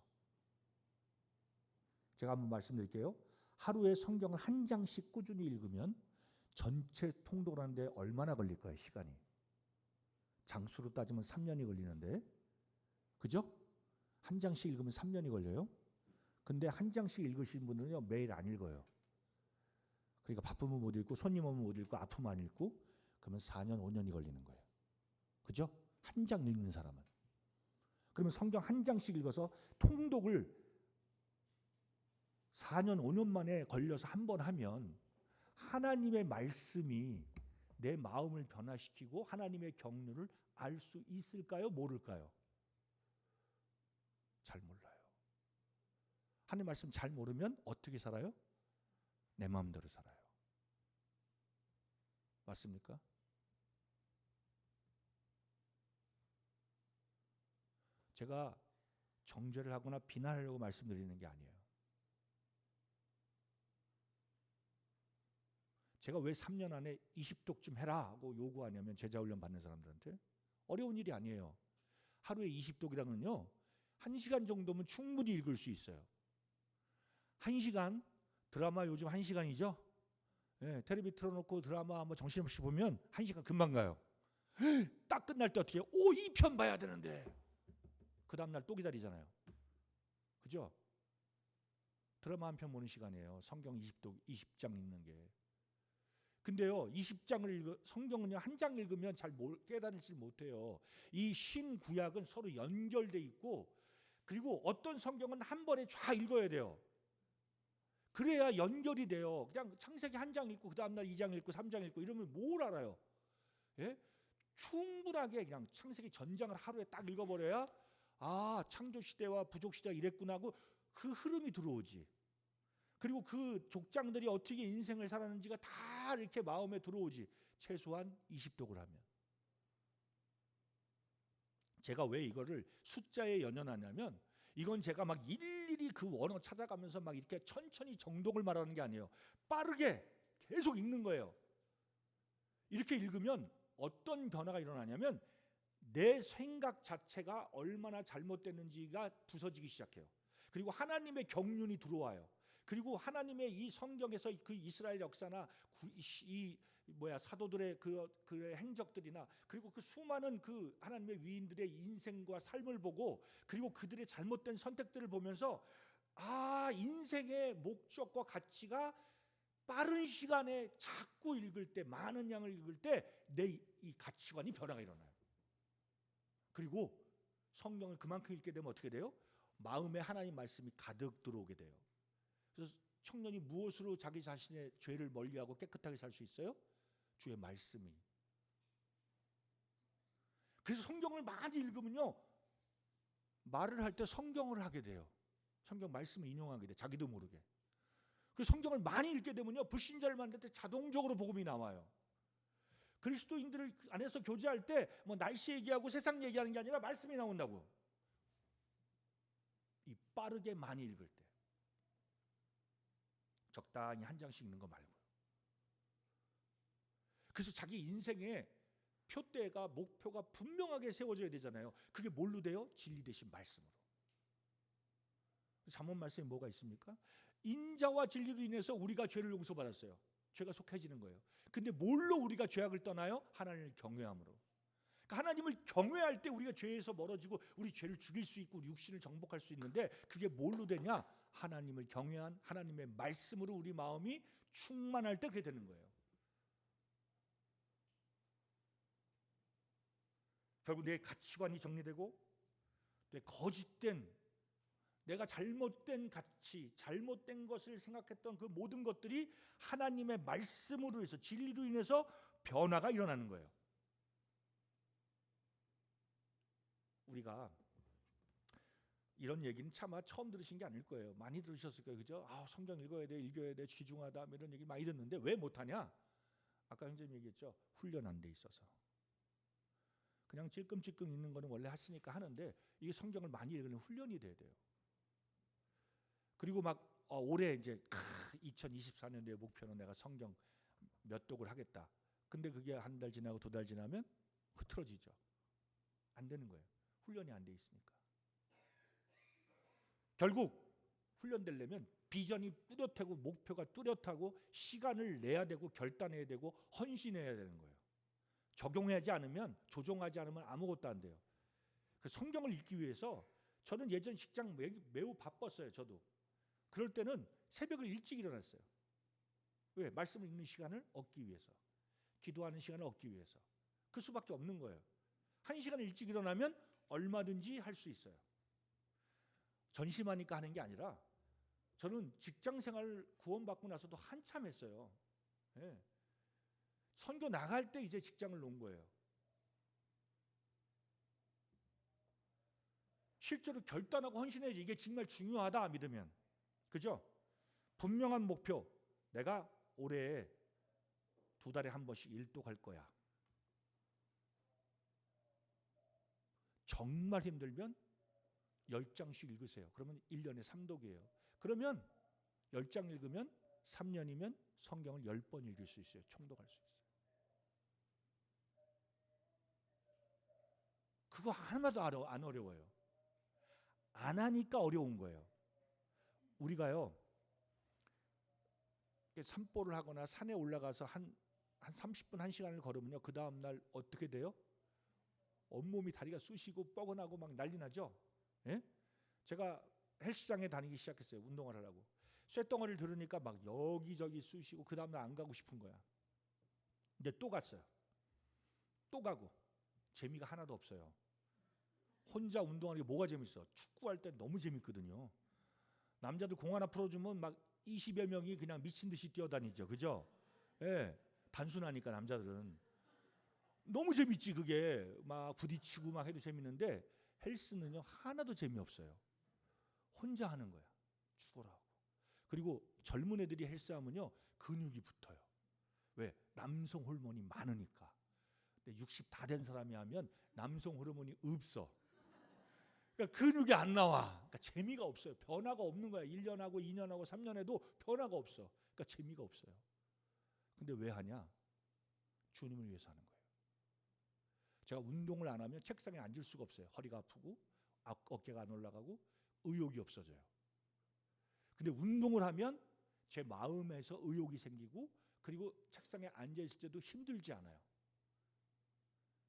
제가 한번 말씀드릴게요. 하루에 성경을 한 장씩 꾸준히 읽으면 전체 통독을 하는데 얼마나 걸릴까요? 시간이. 장수로 따지면 3년이 걸리는데, 그죠? 한 장씩 읽으면 3년이 걸려요. 근데 한 장씩 읽으신 분은요, 매일 안 읽어요. 그러니까 바쁘면 못 읽고, 손님 오면 못 읽고, 아프면 안 읽고, 그러면 4년, 5년이 걸리는 거예요. 그죠? 한 장 읽는 사람은. 그러면 성경 한 장씩 읽어서 통독을 4년, 5년 만에 걸려서 한 번 하면 하나님의 말씀이 내 마음을 변화시키고 하나님의 경륜을 알 수 있을까요? 모를까요? 잘 몰라요. 하나님 말씀 잘 모르면 어떻게 살아요? 내 마음대로 살아요. 맞습니까? 제가 정죄를 하거나 비난하려고 말씀드리는 게 아니에요. 제가 왜 3년 안에 20독 해라 하고 요구하냐면, 제자훈련 받는 사람들한테 어려운 일이 아니에요. 하루에 20독이라면요 1시간 정도면 충분히 읽을 수 있어요. 1시간, 드라마 요즘 1시간이죠. 네, 텔레비 틀어놓고 드라마 한번 정신없이 보면 1시간 금방 가요. 딱 끝날 때 어떻게 해요? 2편 봐야 되는데 그 다음날 또 기다리잖아요. 그죠? 드라마 한 편 보는 시간이에요. 성경 20장 읽는 게. 근데요, 20장을 성경은요, 한 장 읽으면 잘 깨달지 못해요. 이 신구약은 서로 연결돼 있고, 그리고 어떤 성경은 한 번에 쫙 읽어야 돼요. 그래야 연결이 돼요. 그냥 창세기 한 장 읽고 그 다음날 2장 읽고 3장 읽고 이러면 뭘 알아요? 예? 충분하게 그냥 창세기 전장을 하루에 딱 읽어버려야, 창조시대와 부족시대가 이랬구나 하고 그 흐름이 들어오지. 그리고 그 족장들이 어떻게 인생을 살았는지가 다 이렇게 마음에 들어오지. 최소한 20독을 하면. 제가 왜 이거를 숫자에 연연하냐면, 이건 제가 막 일일이 그 원어 찾아가면서 막 이렇게 천천히 정독을 말하는 게 아니에요. 빠르게 계속 읽는 거예요. 이렇게 읽으면 어떤 변화가 일어나냐면, 내 생각 자체가 얼마나 잘못됐는지가 부서지기 시작해요. 그리고 하나님의 경륜이 들어와요. 그리고 하나님의 이 성경에서 그 이스라엘 역사나 사도들의 그 행적들이나, 그리고 그 수많은 그 하나님의 위인들의 인생과 삶을 보고, 그리고 그들의 잘못된 선택들을 보면서, 인생의 목적과 가치가 빠른 시간에 자꾸 읽을 때, 많은 양을 읽을 때 내 이 가치관이 변화가 일어나요. 그리고 성경을 그만큼 읽게 되면 어떻게 돼요? 마음에 하나님 말씀이 가득 들어오게 돼요. 그래서 청년이 무엇으로 자기 자신의 죄를 멀리하고 깨끗하게 살 수 있어요? 주의 말씀이. 그래서 성경을 많이 읽으면요, 말을 할 때 성경을 하게 돼요. 성경 말씀을 인용하게 돼, 자기도 모르게. 그 성경을 많이 읽게 되면요, 불신자를 만날 때 자동적으로 복음이 나와요. 그리스도인들을 안에서 교제할 때 뭐 날씨 얘기하고 세상 얘기하는 게 아니라 말씀이 나온다고. 이 빠르게 많이 읽을 때, 적당히 한 장씩 읽는 거 말고요. 그래서 자기 인생의 표대가, 목표가 분명하게 세워져야 되잖아요. 그게 뭘로 돼요? 진리 대신 말씀으로. 잠언 말씀에 뭐가 있습니까? 인자와 진리로 인해서 우리가 죄를 용서받았어요. 죄가 속해지는 거예요. 근데 뭘로 우리가 죄악을 떠나요? 하나님을 경외함으로. 그러니까 하나님을 경외할 때 우리가 죄에서 멀어지고 우리 죄를 죽일 수 있고 우리 육신을 정복할 수 있는데, 그게 뭘로 되냐? 하나님을 경외한 하나님의 말씀으로 우리 마음이 충만할 때 그게 되는 거예요. 결국 내 가치관이 정리되고, 내 거짓된, 내가 잘못된 가치, 잘못된 것을 생각했던 그 모든 것들이 하나님의 말씀으로 해서, 진리로 인해서 변화가 일어나는 거예요. 우리가 이런 얘기는 차마 처음 들으신 게 아닐 거예요. 많이 들으셨을 거예요. 그죠? 성경 읽어야 돼, 읽어야 돼, 귀중하다, 이런 얘기 많이 듣는데 왜 못하냐? 아까 형제님 얘기했죠. 훈련 안 돼 있어서. 그냥 찔끔찔끔 읽는 거는 원래 하시니까 하는데, 이게 성경을 많이 읽으려면 훈련이 돼야 돼요. 그리고 막 올해 이제 2024년도의 목표는 내가 성경 몇 독을 하겠다. 근데 그게 한 달 지나고 두 달 지나면 흐트러지죠. 안 되는 거예요. 훈련이 안 돼 있으니까. 결국 훈련되려면 비전이 뚜렷하고 목표가 뚜렷하고 시간을 내야 되고 결단해야 되고 헌신해야 되는 거예요. 적용하지 않으면, 조종하지 않으면 아무것도 안 돼요. 성경을 읽기 위해서 저는 예전 직장 매우 바빴어요. 저도. 그럴 때는 새벽을 일찍 일어났어요. 왜? 말씀을 읽는 시간을 얻기 위해서, 기도하는 시간을 얻기 위해서. 그 수밖에 없는 거예요. 1시간 일찍 일어나면 얼마든지 할 수 있어요. 전심하니까 하는 게 아니라, 저는 직장생활 구원받고 나서도 한참 했어요. 예. 선교 나갈 때 이제 직장을 놓은 거예요. 실제로 결단하고 헌신해야지. 이게 정말 중요하다 믿으면. 그죠? 분명한 목표. 내가 올해 2달에 한 번씩 일독 할 거야. 정말 힘들면 10장씩 읽으세요. 그러면 1년에 3독이에요. 그러면 10장 읽으면 3년이면 성경을 10번 읽을 수 있어요. 총독할 수 있어요. 그거 하나도 안 어려워요. 안 하니까 어려운 거예요. 우리가요, 산보를 하거나 산에 올라가서 한 30분, 1시간을 걸으면요, 그 다음날 어떻게 돼요? 온몸이 다리가 쑤시고 뻐근하고 막 난리 나죠. 예? 제가 헬스장에 다니기 시작했어요. 운동을 하라고. 쇳덩어리를 들으니까 막 여기저기 쑤시고 그 다음날 안 가고 싶은 거야. 근데 또 갔어요. 또 가고. 재미가 하나도 없어요. 혼자 운동하는 게 뭐가 재밌어? 축구할 때 너무 재밌거든요. 남자들 공 하나 풀어주면 막 20여 명이 그냥 미친 듯이 뛰어다니죠. 그죠? 예. 단순하니까 남자들은. 너무 재밌지 그게. 막 부딪히고 막 해도 재밌는데, 헬스는요 하나도 재미없어요. 혼자 하는 거야. 죽어라고. 그리고 젊은 애들이 헬스하면요 근육이 붙어요. 왜? 남성 호르몬이 많으니까. 근데 60 다 된 사람이 하면 남성 호르몬이 없어. 그러니까 근육이 안 나와. 그러니까 재미가 없어요. 변화가 없는 거야. 1년하고 2년하고 3년에도 변화가 없어. 그러니까 재미가 없어요. 근데 왜 하냐? 주님을 위해서 하는 거예요. 제가 운동을 안 하면 책상에 앉을 수가 없어요. 허리가 아프고 어깨가 안 올라가고 의욕이 없어져요. 근데 운동을 하면 제 마음에서 의욕이 생기고, 그리고 책상에 앉아 있을 때도 힘들지 않아요.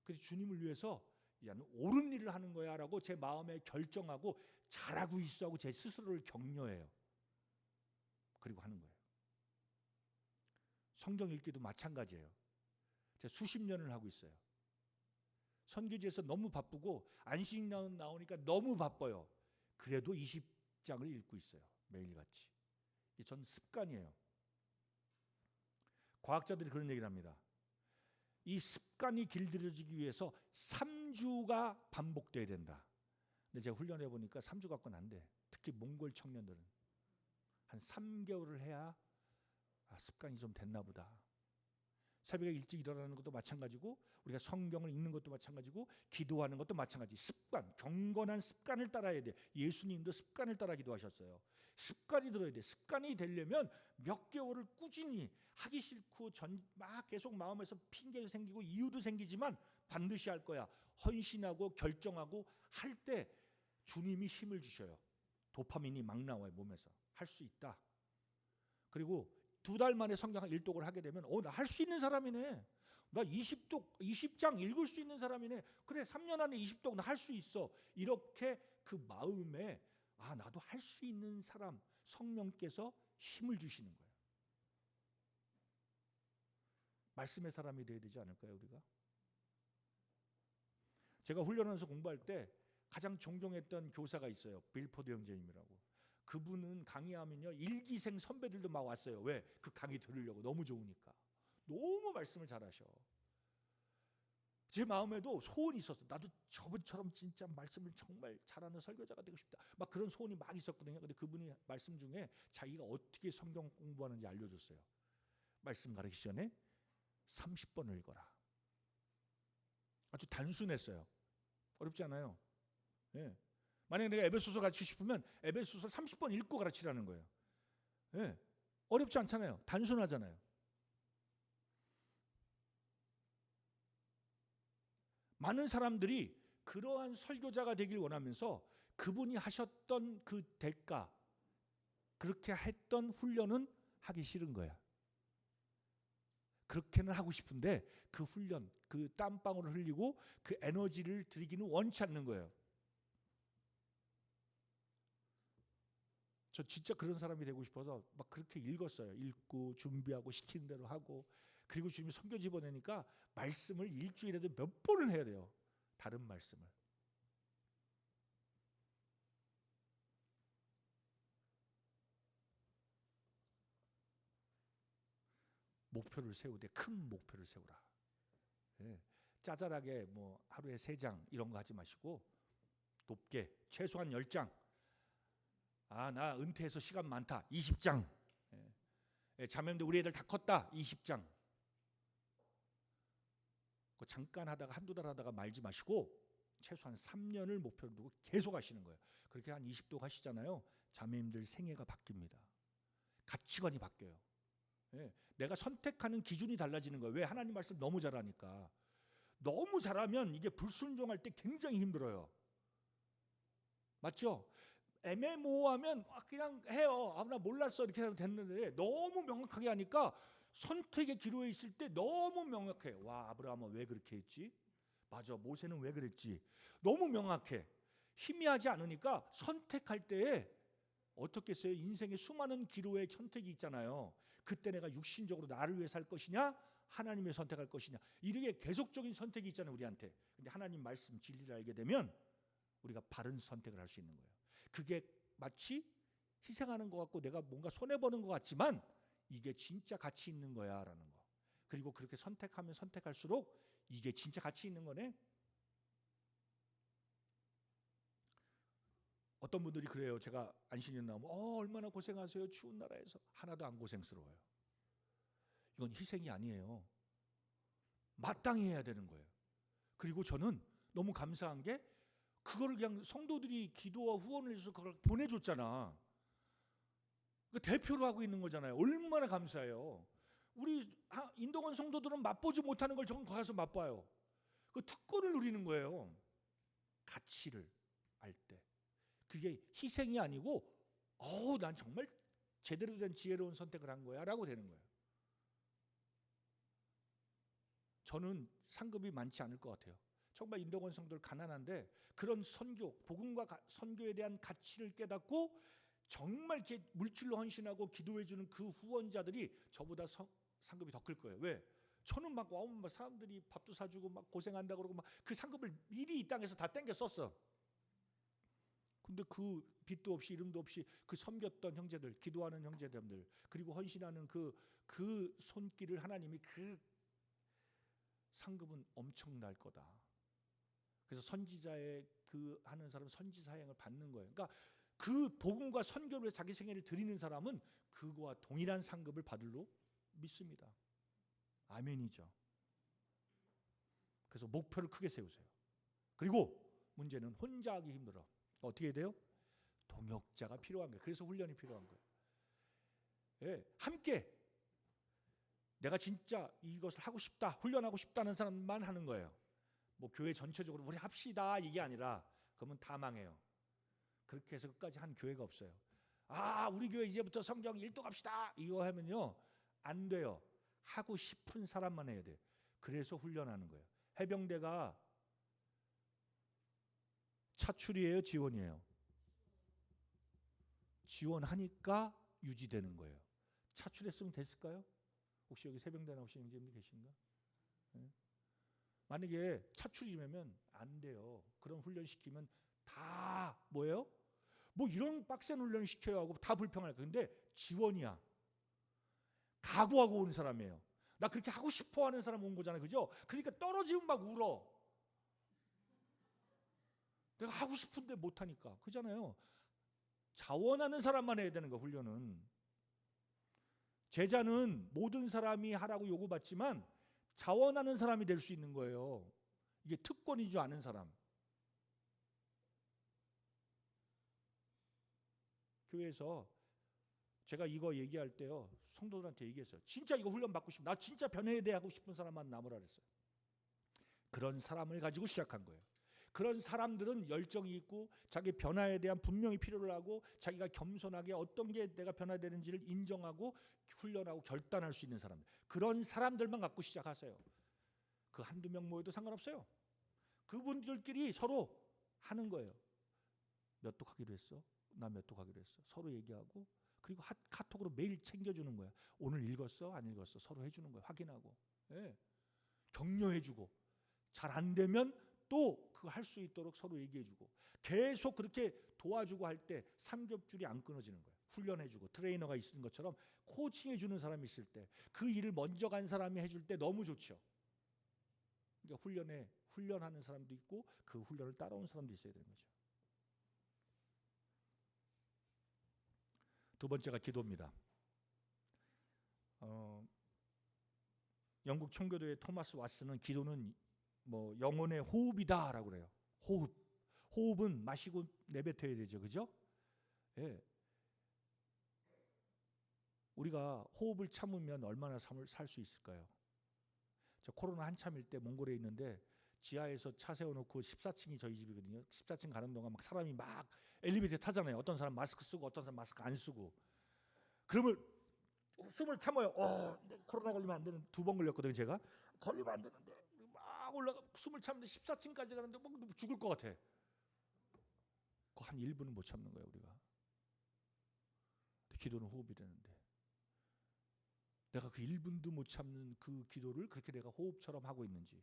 그래서 주님을 위해서 나는 옳은 일을 하는 거야 라고 제 마음에 결정하고, 잘하고 있어 하고 제 스스로를 격려해요. 그리고 하는 거예요. 성경 읽기도 마찬가지예요. 제가 수십 년을 하고 있어요. 선교지에서 너무 바쁘고 안식년 나오니까 너무 바빠요. 그래도 20장을 읽고 있어요. 매일같이. 이게 전 습관이에요. 과학자들이 그런 얘기를 합니다. 이 습관이 길들여지기 위해서 3주가 반복돼야 된다. 근데 제가 훈련해 보니까 3주 갖고는 안 돼. 특히 몽골 청년들은 한 3개월을 해야 습관이 좀 됐나 보다. 새벽에 일찍 일어나는 것도 마찬가지고 우리가 성경을 읽는 것도 마찬가지고 기도하는 것도 마찬가지. 습관, 경건한 습관을 따라야 돼. 예수님도 습관을 따라 기도하셨어요. 습관이 들어야 돼. 습관이 되려면 몇 개월을 꾸준히 하기 싫고 막 계속 마음에서 핑계도 생기고 이유도 생기지만 반드시 할 거야. 헌신하고 결정하고 할 때 주님이 힘을 주셔요. 도파민이 막 나와요. 몸에서. 할 수 있다. 그리고 2달 만에 성경 일독을 하게 되면 나 할 수 있는 사람이네. 나 20장 읽을 수 있는 사람이네. 그래 3년 안에 20독 나 할 수 있어. 이렇게 그 마음에 나도 할 수 있는 사람, 성령께서 힘을 주시는 거예요. 말씀의 사람이 돼야 되지 않을까요, 우리가? 제가 훈련하면서 공부할 때 가장 존경했던 교사가 있어요. 빌포드 형제님이라고. 그분은 강의하면요 일기생 선배들도 막 왔어요. 왜? 그 강의 들으려고. 너무 좋으니까. 너무 말씀을 잘하셔. 제 마음에도 소원이 있었어. 나도 저분처럼 진짜 말씀을 정말 잘하는 설교자가 되고 싶다. 막 그런 소원이 막 있었거든요. 근데 그분이 말씀 중에 자기가 어떻게 성경 공부하는지 알려줬어요. 말씀 가르치기 전에 30번을 읽어라. 아주 단순했어요. 어렵지 않아요. 예. 만약에 내가 에베소서 가르치고 싶으면 에베소서 30번 읽고 가르치라는 거예요. 예. 어렵지 않잖아요. 단순하잖아요. 많은 사람들이 그러한 설교자가 되길 원하면서 그분이 하셨던 그 대가, 그렇게 했던 훈련은 하기 싫은 거야. 그렇게는 하고 싶은데 그 훈련, 그 땀방울을 흘리고 그 에너지를 들이기는 원치 않는 거예요. 저 진짜 그런 사람이 되고 싶어서 막 그렇게 읽었어요. 읽고 준비하고 시키는 대로 하고. 그리고 주님이 선교지 보내니까 말씀을 일주일에도 몇 번을 해야 돼요. 다른 말씀을. 목표를 세우되 큰 목표를 세우라. 예. 짜잘하게 뭐 하루에 3장 이런 거 하지 마시고 높게 최소한 10장. 나 은퇴해서 시간 많다. 20장. 예. 자매님들 우리 애들 다 컸다. 20장. 잠깐 하다가 한두 달 하다가 말지 마시고 최소한 3년을 목표로 두고 계속 하시는 거예요. 그렇게 한 20도 하시잖아요. 자매님들 생애가 바뀝니다. 가치관이 바뀌어요. 예. 내가 선택하는 기준이 달라지는 거예요. 왜? 하나님 말씀 너무 잘하니까. 너무 잘하면 이게 불순종할 때 굉장히 힘들어요. 맞죠? 애매모호하면 그냥 해요. 나 몰랐어 이렇게 하면 됐는데 너무 명확하게 하니까 선택의 기로에 있을 때 너무 명확해. 와, 아브라함은 왜 그렇게 했지? 맞아, 모세는 왜 그랬지? 너무 명확해. 희미하지 않으니까 선택할 때에 어떻겠어요? 인생의 수많은 기로의 선택이 있잖아요. 그때 내가 육신적으로 나를 위해 살 것이냐, 하나님의 선택할 것이냐, 이렇게 계속적인 선택이 있잖아요, 우리한테. 근데 하나님 말씀 진리를 알게 되면 우리가 바른 선택을 할 수 있는 거예요. 그게 마치 희생하는 것 같고 내가 뭔가 손해보는 것 같지만 이게 진짜 가치 있는 거야 라는 거. 그리고 그렇게 선택하면 선택할수록 이게 진짜 가치 있는 거네. 어떤 분들이 그래요. 제가 안신년 나오면 얼마나 고생하세요. 추운 나라에서. 하나도 안 고생스러워요. 이건 희생이 아니에요. 마땅히 해야 되는 거예요. 그리고 저는 너무 감사한 게 그걸 그냥 성도들이 기도와 후원을 해서 그걸 보내줬잖아. 대표로 하고 있는 거잖아요. 얼마나 감사해요. 우리 인동원 성도들은 맛보지 못하는 걸 저는 가서 맛봐요. 그 특권을 누리는 거예요. 가치를 알 때. 그게 희생이 아니고 난 정말 제대로 된 지혜로운 선택을 한 거야 라고 되는 거예요. 저는 상급이 많지 않을 것 같아요. 정말 인도권 성도들 가난한데 그런 선교, 복음과 선교에 대한 가치를 깨닫고 정말 이렇게 물질로 헌신하고 기도해 주는 그 후원자들이 저보다 상급이 더 클 거예요. 왜? 저는 막 사람들이 밥도 사주고 막 고생한다 그러고 막 그 상급을 미리 이 땅에서 다 땡겨 썼어. 근데 그 빚도 없이 이름도 없이 그 섬겼던 형제들, 기도하는 형제들, 그리고 헌신하는 그 손길을 하나님이 그 상급은 엄청날 거다. 그래서 선지자의 그 하는 사람 선지 사형을 받는 거예요. 그러니까 그 복음과 선교를 위해 자기 생애를 드리는 사람은 그거와 동일한 상급을 받을로 믿습니다. 아멘이죠. 그래서 목표를 크게 세우세요. 그리고 문제는 혼자 하기 힘들어. 어떻게 해야 돼요? 동역자가 필요한 거예요. 그래서 훈련이 필요한 거예요. 예, 함께 내가 진짜 이것을 하고 싶다, 훈련하고 싶다는 사람만 하는 거예요. 뭐 교회 전체적으로 우리 합시다 이게 아니라 그러면 다 망해요. 그렇게 해서 끝까지 한 교회가 없어요. 아, 우리 교회 이제부터 성경 일독 합시다 이거 하면요 안 돼요. 하고 싶은 사람만 해야 돼요. 그래서 훈련하는 거예요. 해병대가 차출이에요, 지원이에요? 지원하니까 유지되는 거예요. 차출했으면 됐을까요? 혹시 여기 세병대 나오시는 분이 계신가? 네? 만약에 차출이면 안 돼요. 그런 훈련 시키면 다 뭐예요? 뭐 이런 빡센 훈련 시켜야 하고 다 불평할 거예요. 근데 지원이야. 각오하고 온 사람이에요. 나 그렇게 하고 싶어 하는 사람 온 거잖아요. 그죠? 그러니까 떨어지면 막 울어. 내가 하고 싶은데 못 하니까. 그잖아요. 자원하는 사람만 해야 되는 거 훈련은. 제자는 모든 사람이 하라고 요구받지만 자원하는 사람이 될 수 있는 거예요. 이게 특권인 줄 아는 사람. 교회에서 제가 이거 얘기할 때요 성도들한테 얘기했어요. 진짜 이거 훈련 받고 싶어. 나 진짜 변해야 돼 하고 싶은 사람만 남으라 그랬어요. 그런 사람을 가지고 시작한 거예요. 그런 사람들은 열정이 있고 자기 변화에 대한 분명히 필요를 하고 자기가 겸손하게 어떤 게 내가 변화되는지를 인정하고 훈련하고 결단할 수 있는 사람들. 그런 사람들만 갖고 시작하세요. 그 한두 명 모여도 상관없어요. 그분들끼리 서로 하는 거예요. 몇 독 하기로 했어? 나 몇 독 하기로 했어? 서로 얘기하고 그리고 카톡으로 매일 챙겨주는 거야. 오늘 읽었어? 안 읽었어? 서로 해주는 거야. 확인하고. 예. 격려해주고 잘 안 되면 또 그거 할 수 있도록 서로 얘기해주고 계속 그렇게 도와주고 할 때 삼겹줄이 안 끊어지는 거예요. 훈련해주고 트레이너가 있는 것처럼 코칭해주는 사람이 있을 때 그 일을 먼저 간 사람이 해줄 때 너무 좋죠. 그러니까 훈련하는 사람도 있고 그 훈련을 따라온 사람도 있어야 되는 거죠. 두 번째가 기도입니다. 영국 청교도의 토마스 왓슨은 기도는 뭐 영혼의 호흡이다라고 그래요. 호흡은 마시고 내뱉어야 되죠, 그죠? 예. 우리가 호흡을 참으면 얼마나 살 수 있을까요? 저 코로나 한참일 때 몽골에 있는데 지하에서 차 세워놓고 14층이 저희 집이거든요. 14층 가는 동안 막 사람이 막 엘리베이터 타잖아요. 어떤 사람 마스크 쓰고 어떤 사람 마스크 안 쓰고. 그러면 숨을 참아요. 코로나 걸리면 안 되는 2번 걸렸거든요. 제가 걸리면 안 되는데 막 올라가 숨을 참는데 14층까지 가는데 막 죽을 것 같아. 그 한 1분은 못 참는 거예요 우리가. 기도는 호흡이 되는데 내가 그 1분도 못 참는 그 기도를 그렇게 내가 호흡처럼 하고 있는지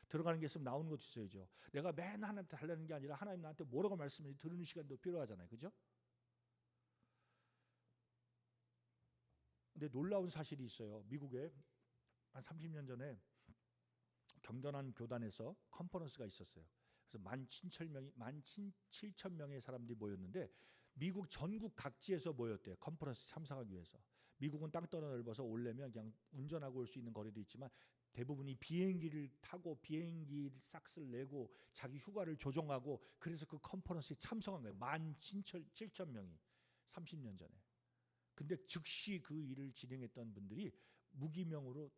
들어가는 게 있으면 나오는 것도 있어야죠. 내가 맨 하나님한테 달라는 게 아니라 하나님 나한테 뭐라고 말씀을 들으는 시간도 필요하잖아요. 그죠? 근데 놀라운 사실이 있어요. 미국에 한 30년 전에 경전한 교단에서 컨퍼런스가 있었어요. 그래서 17,000명의 사람들이 모였는데 미국 전국 각지에서 모였대요. 컨퍼런스 참석하기 위해서. 미국은 땅덩이 넓어서 오려면 그냥 운전하고 올 수 있는 거리도 있지만 대부분이 비행기를 타고 비행기 싹스를 내고 자기 휴가를 조정하고 그래서 그 컨퍼런스에 참석한 거예요. 17,000명이 30년 전에. 근데 즉시 그 일을 진행했던 분들이 무기명으로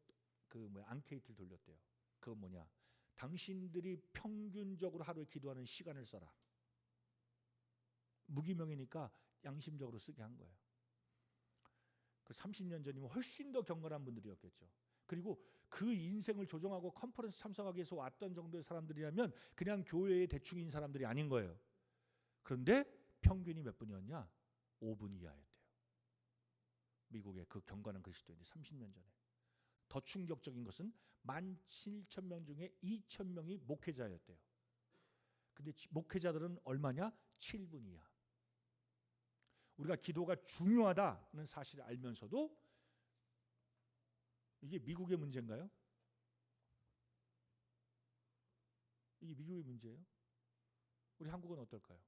앙케이트를 돌렸대요. 그건 뭐냐? 당신들이 평균적으로 하루에 기도하는 시간을 써라. 무기명이니까 양심적으로 쓰게 한 거예요. 그 30년 전이면 훨씬 더 경건한 분들이었겠죠. 그리고 그 인생을 조정하고 컨퍼런스 참석하기 위해서 왔던 정도의 사람들이라면 그냥 교회에 대충인 사람들이 아닌 거예요. 그런데 평균이 몇 분이었냐? 5분 이하였대요. 미국의 그 경건한 그리스도인들이 30년 전에. 더 충격적인 것은 17,000명 중에 2,000명이 목회자였대요. 근데 목회자들은 얼마냐? 7분 이하. 우리가 기도가 중요하다는 사실을 알면서도 이게 미국의 문제인가요? 이게 미국의 문제예요? 우리 한국은 어떨까요?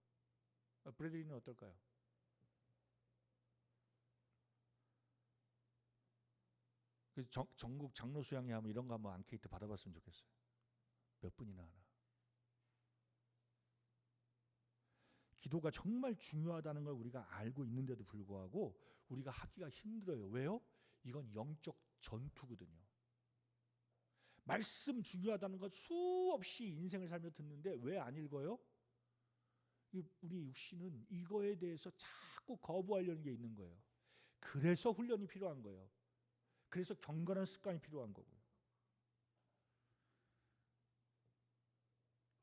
브래들리는 어떨까요? 그래서 전국 장로 수양회 하면 이런 거 한번 앙케이트 받아봤으면 좋겠어요. 몇 분이나 하나. 기도가 정말 중요하다는 걸 우리가 알고 있는데도 불구하고 우리가 하기가 힘들어요. 왜요? 이건 영적 전투거든요. 말씀 중요하다는 것 수없이 인생을 살며 듣는데 왜 안 읽어요? 우리 육신은 이거에 대해서 자꾸 거부하려는 게 있는 거예요. 그래서 훈련이 필요한 거예요. 그래서 경건한 습관이 필요한 거고요.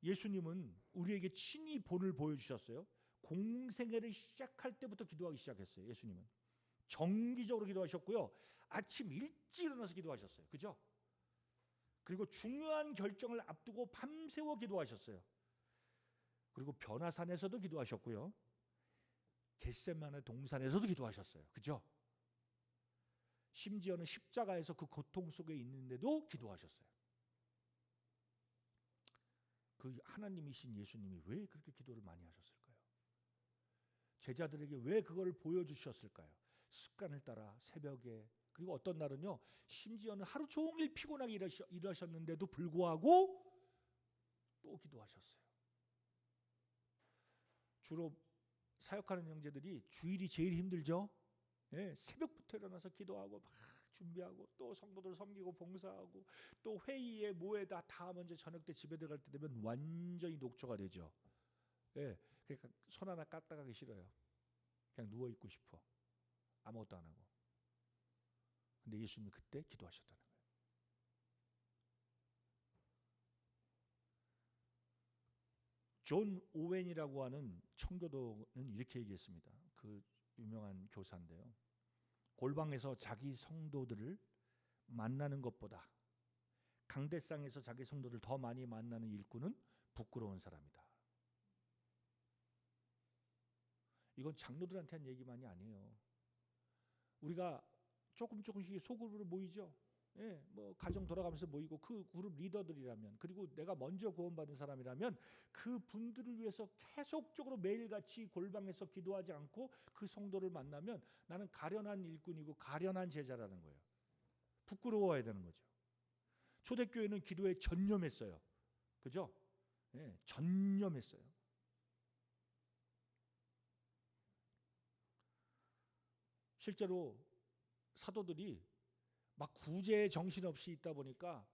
예수님은 우리에게 친히 본을 보여주셨어요. 공생애를 시작할 때부터 기도하기 시작했어요. 예수님은 정기적으로 기도하셨고요. 아침 일찍 일어나서 기도하셨어요. 그죠? 그리고 중요한 결정을 앞두고 밤새워 기도하셨어요. 그리고 변화산에서도 기도하셨고요. 겟세마네 동산에서도 기도하셨어요. 그죠? 심지어는 십자가에서 그 고통 속에 있는데도 기도하셨어요. 그 하나님이신 예수님이 왜 그렇게 기도를 많이 하셨을까요? 제자들에게 왜 그걸 보여주셨을까요? 습관을 따라 새벽에, 그리고 어떤 날은요 심지어는 하루 종일 피곤하게 일하셨는데도 불구하고 또 기도하셨어요. 주로 사역하는 형제들이 주일이 제일 힘들죠. 예, 새벽부터 일어나서 기도하고 막 준비하고 또 성도들 섬기고 봉사하고 또 회의에 뭐에다 다 먼저 저녁 때 집에 들어갈 때 되면 완전히 녹초가 되죠. 예, 그러니까 손 하나 까딱하기 싫어요. 그냥 누워 있고 싶어. 아무것도 안 하고. 근데 예수님이 그때 기도하셨다는 거예요. 존 오웬이라고 하는 청교도는 이렇게 얘기했습니다. 그 유명한 교사인데요. 골방에서 자기 성도들을 만나는 것보다 강대상에서 자기 성도를 더 많이 만나는 일꾼은 부끄러운 사람이다. 이건 장로들한테 한 얘기만이 아니에요. 우리가 조금씩 소그룹으로 모이죠. 예, 뭐 가정 돌아가면서 모이고 그 그룹 리더들이라면, 그리고 내가 먼저 구원받은 사람이라면 그 분들을 위해서 계속적으로 매일같이 골방에서 기도하지 않고 그 성도를 만나면 나는 가련한 일꾼이고 가련한 제자라는 거예요. 부끄러워야 되는 거죠. 초대교회는 기도에 전념했어요. 그죠? 예, 전념했어요. 실제로 사도들이 막 구제에 정신없이 있다 보니까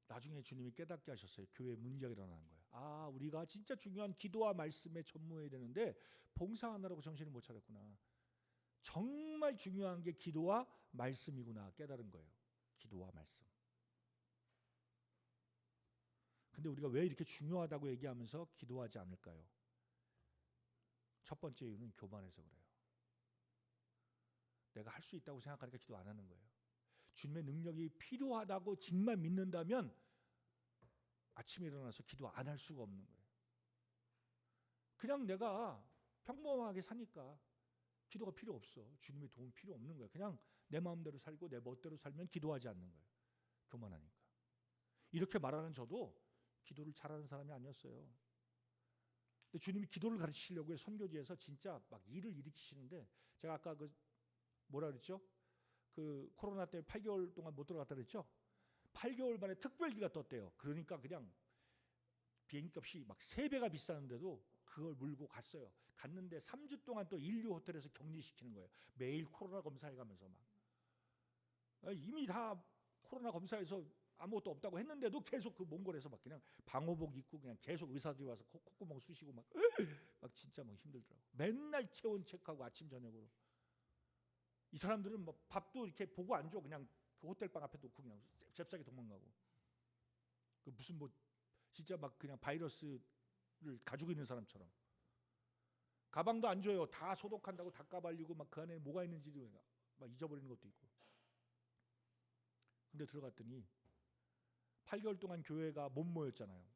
나중에 주님이 깨닫게 하셨어요. 교회에 문제가 일어나는 거예요. 아, 우리가 진짜 중요한 기도와 말씀에 전무해야 되는데 봉사하느라고 정신을 못 차렸구나. 정말 중요한 게 기도와 말씀이구나 깨달은 거예요. 기도와 말씀. 근데 우리가 왜 이렇게 중요하다고 얘기하면서 기도하지 않을까요? 첫 번째 이유는 교만해서 그래요. 내가 할 수 있다고 생각하니까 기도 안 하는 거예요. 주님의 능력이 필요하다고 정말 믿는다면 아침에 일어나서 기도 안 할 수가 없는 거예요. 그냥 내가 평범하게 사니까 기도가 필요 없어. 주님의 도움 필요 없는 거예요. 그냥 내 마음대로 살고 내 멋대로 살면 기도하지 않는 거예요. 교만하니까. 이렇게 말하는 저도 기도를 잘하는 사람이 아니었어요. 근데 주님이 기도를 가르치시려고 선교지에서 진짜 막 일을 일으키시는데, 제가 아까 그 뭐라 그랬죠? 그 코로나 때문에 8개월 동안 못 들어갔다 그랬죠? 8개월 만에 특별기가 떴대요. 그러니까 그냥 비행값이 막 3배가 비싸는데도 그걸 물고 갔어요. 갔는데 3주 동안 또 인류 호텔에서 격리시키는 거예요. 매일 코로나 검사해 가면서 막. 이미 다 코로나 검사해서 아무것도 없다고 했는데도 계속 그 몽골에서 막 그냥 방호복 입고 그냥 계속 의사들이 와서 콧구멍 쑤시고 막 진짜 막 힘들더라고. 맨날 체온 체크하고 아침 저녁으로. 이 사람들은 뭐 밥도 이렇게 보고 안 줘. 그냥 그 호텔 방 앞에 놓고 그냥 잽싸게 도망가고. 그 무슨 뭐 진짜 막 그냥 바이러스를 가지고 있는 사람처럼. 가방도 안 줘요. 다 소독한다고 닦아 발리고 막 그 안에 뭐가 있는지도 막 잊어버리는 것도 있고. 근데 들어갔더니 8개월 동안 교회가 못 모였잖아요.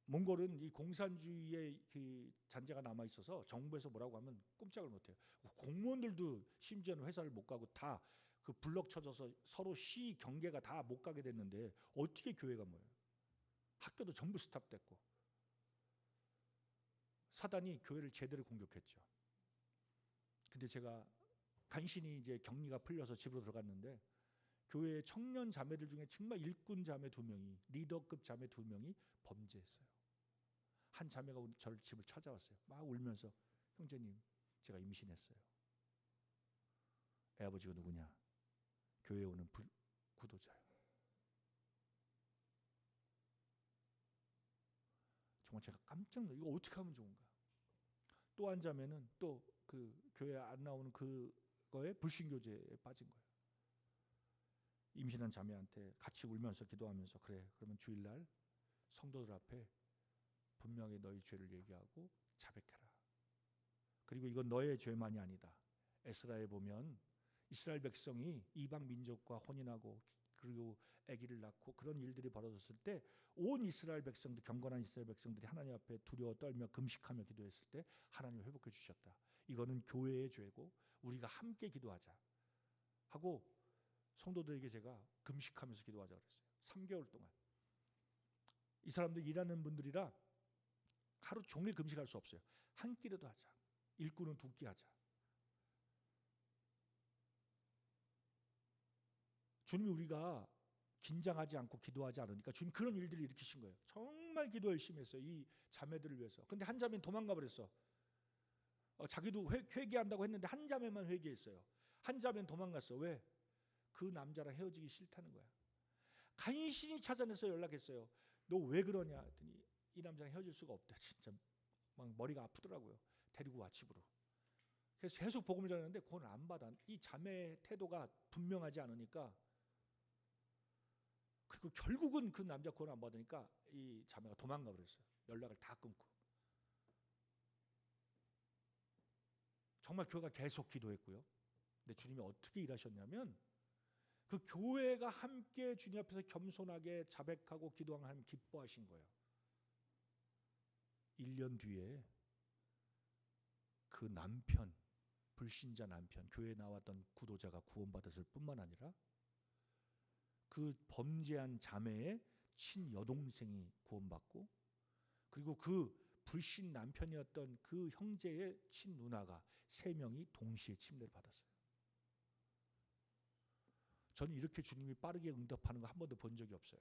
몽골은 이 공산주의의 그 잔재가 남아 있어서 정부에서 뭐라고 하면 꼼짝을 못 해요. 공무원들도 심지어는 회사를 못 가고 다 그 블럭 쳐져서 서로 시 경계가 다 못 가게 됐는데 어떻게 교회가 모여요? 학교도 전부 스탑됐고. 사단이 교회를 제대로 공격했죠. 근데 제가 간신히 이제 격리가 풀려서 집으로 들어갔는데 교회 청년 자매들 중에 정말 일꾼 자매 2명이, 리더급 자매 2명이 범죄했어요. 한 자매가 저를 집을 찾아왔어요. 막 울면서 형제님 제가 임신했어요. 애 아버지가 누구냐? 교회에 오는 구도자요. 정말 제가 깜짝 놀랐어요. 이거 어떻게 하면 좋은가? 또 한 자매는 또 그 교회 안 나오는 그거에 불신교제에 빠진 거예요. 임신한 자매한테 같이 울면서 기도하면서 그래 그러면 주일날 성도들 앞에 분명히 너희 죄를 얘기하고 자백해라. 그리고 이건 너의 죄만이 아니다. 에스라에 보면 이스라엘 백성이 이방 민족과 혼인하고 그리고 아기를 낳고 그런 일들이 벌어졌을 때 온 이스라엘 백성들, 경건한 이스라엘 백성들이 하나님 앞에 두려워 떨며 금식하며 기도했을 때 하나님 회복해 주셨다. 이거는 교회의 죄고 우리가 함께 기도하자 하고 성도들에게 제가 금식하면서 기도하자 그랬어요. 3개월 동안. 이 사람들 일하는 분들이라 하루 종일 금식할 수 없어요. 한 끼라도 하자. 일꾼은 2끼 하자. 주님이 우리가 긴장하지 않고 기도하지 않으니까 주님 그런 일들을 일으키신 거예요. 정말 기도 열심히 했어요. 이 자매들을 위해서. 근데 한 자매는 도망가 버렸어. 자기도 회개한다고 했는데 한 자매만 회개했어요. 한 자매는 도망갔어. 왜? 그 남자랑 헤어지기 싫다는 거야. 간신히 찾아내서 연락했어요. 너 왜 그러냐 했더니 이 남자랑 헤어질 수가 없다. 진짜 막 머리가 아프더라고요. 데리고 와 집으로. 그래서 계속 복음을 전했는데 그건 안 받아. 이 자매의 태도가 분명하지 않으니까. 그리고 결국은 그 남자 구원 안 받으니까 이 자매가 도망가 버렸어요. 연락을 다 끊고. 정말 교회가 계속 기도했고요. 근데 주님이 어떻게 일하셨냐면 그 교회가 함께 주님 앞에서 겸손하게 자백하고 기도하는 하나님 기뻐하신 거예요. 1년 뒤에 그 남편, 불신자 남편, 교회에 나왔던 구도자가 구원받았을 뿐만 아니라 그 범죄한 자매의 친여동생이 구원받고 그리고 그 불신 남편이었던 그 형제의 친누나가 3명이 동시에 침례를 받았어요. 저는 이렇게 주님이 빠르게 응답하는 거 한 번도 본 적이 없어요.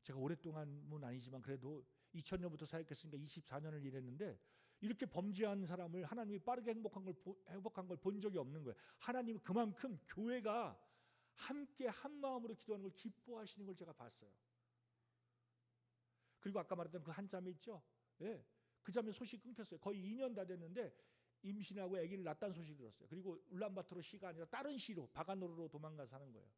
제가 오랫동안은 아니지만 그래도 2000년부터 사역했으니까 24년을 일했는데 이렇게 범죄한 사람을 하나님이 빠르게 회복한 걸 본 적이 없는 거예요. 하나님은 그만큼 교회가 함께 한 마음으로 기도하는 걸 기뻐하시는 걸 제가 봤어요. 그리고 아까 말했던 그 한 자매 있죠? 예, 그 자매 소식이 끊겼어요. 거의 2년 다 됐는데 임신하고 아기를 낳았다는 소식을 들었어요. 그리고 울란바토르 시가 아니라 다른 시로 바가노르로 도망가서 사는 거예요.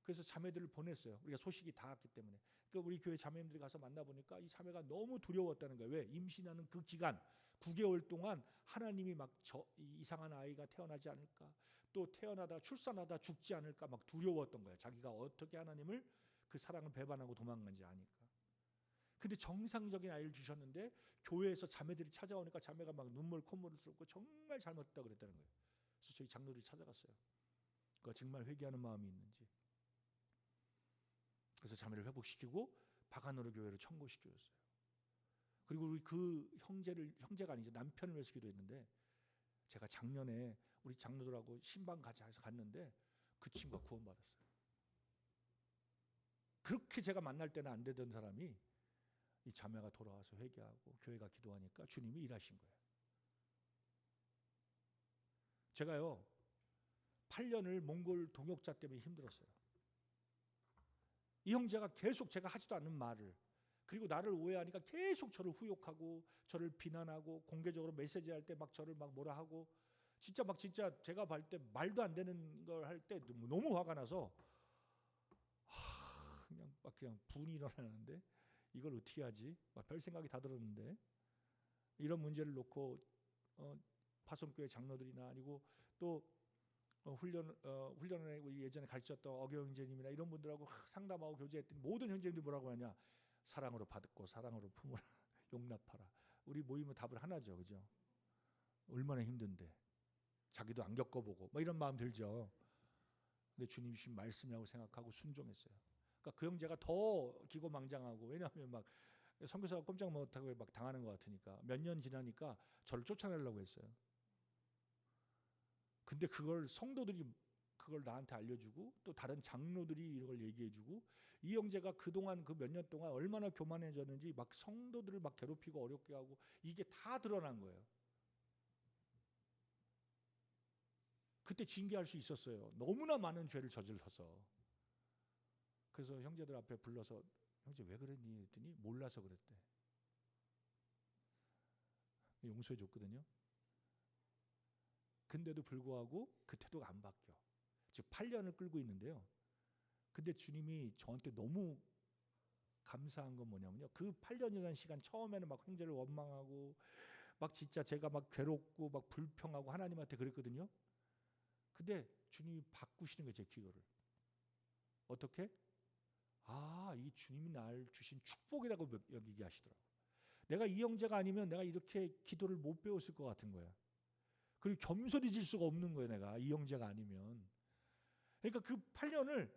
그래서 자매들을 보냈어요. 우리가 소식이 닿았기 때문에. 그러니까 우리 교회 자매님들이 가서 만나보니까 이 자매가 너무 두려웠다는 거예요. 왜? 임신하는 그 기간 9개월 동안 하나님이 막 이상한 아이가 태어나지 않을까, 또 태어나다 출산하다 죽지 않을까 막 두려웠던 거예요. 자기가 어떻게 하나님을 그 사랑을 배반하고 도망간지 아니까. 근데 정상적인 아이를 주셨는데 교회에서 자매들이 찾아오니까 자매가 막 눈물 콧물을 쏟고 정말 잘못했다고 그랬다는 거예요. 그래서 저희 장로들이 찾아갔어요. 그가 정말 회개하는 마음이 있는지. 그래서 자매를 회복시키고 바가노르 교회를 청구시켰어요. 그리고 우리 그 형제가 아니죠. 남편을 위해서 기도했는데 제가 작년에 우리 장로들하고 신방 가자 해서 갔는데 그 친구가 구원받았어요. 그렇게 제가 만날 때는 안 되던 사람이 이 자매가 돌아와서 회개하고 교회가 기도하니까 주님이 일하신 거예요. 제가요 8년을 몽골 동역자 때문에 힘들었어요. 이 형제가 계속 제가 하지도 않는 말을, 그리고 나를 오해하니까 계속 저를 후욕하고 저를 비난하고 공개적으로 메시지할 때 막 저를 막 뭐라 하고 진짜 제가 볼 때 말도 안 되는 걸 할 때 너무 화가 나서 그냥 분이 일어나는데 이걸 어떻게 하지? 막 별 생각이 다 들었는데 이런 문제를 놓고 파송교회 장로들이나 아니고 또 훈련을 예전에 가르쳤던 어교 형제님이나 이런 분들하고 상담하고 교제했더니 모든 형제님들이 뭐라고 하냐? 사랑으로 받고 사랑으로 품으라, 용납하라. 우리 모임은 답을 하나죠, 그죠? 얼마나 힘든데 자기도 안 겪어보고 뭐 이런 마음 들죠. 근데 주님 주신 말씀이라고 생각하고 순종했어요. 그러니까 그 형제가 더 기고망장하고, 왜냐하면 막 선교사가 꼼짝 못하고 막 당하는 것 같으니까 몇 년 지나니까 저를 쫓아내려고 했어요. 근데 그걸 성도들이 그걸 나한테 알려주고 또 다른 장로들이 이걸 얘기해주고 이 형제가 그동안 그 몇 년 동안 얼마나 교만해졌는지 막 성도들을 막 괴롭히고 어렵게 하고 이게 다 드러난 거예요. 그때 징계할 수 있었어요. 너무나 많은 죄를 저질러서. 그래서 형제들 앞에 불러서 형제 왜 그랬니? 했더니 몰라서 그랬대. 용서해 줬거든요. 근데도 불구하고 그 태도가 안 바뀌어. 지금 8년을 끌고 있는데요. 근데 주님이 저한테 너무 감사한 건 뭐냐면요. 그 8년이라는 시간 처음에는 막 형제를 원망하고 막 진짜 제가 막 괴롭고 막 불평하고 하나님한테 그랬거든요. 근데 주님이 바꾸시는 거예요. 제 기도를. 어떻게? 아, 이 주님이 날 주신 축복이라고 여기게 하시더라고요. 내가 이 형제가 아니면 내가 이렇게 기도를 못 배웠을 것 같은 거야. 그리고 겸손해질 수가 없는 거예요. 내가 이 형제가 아니면. 그러니까 그 8년을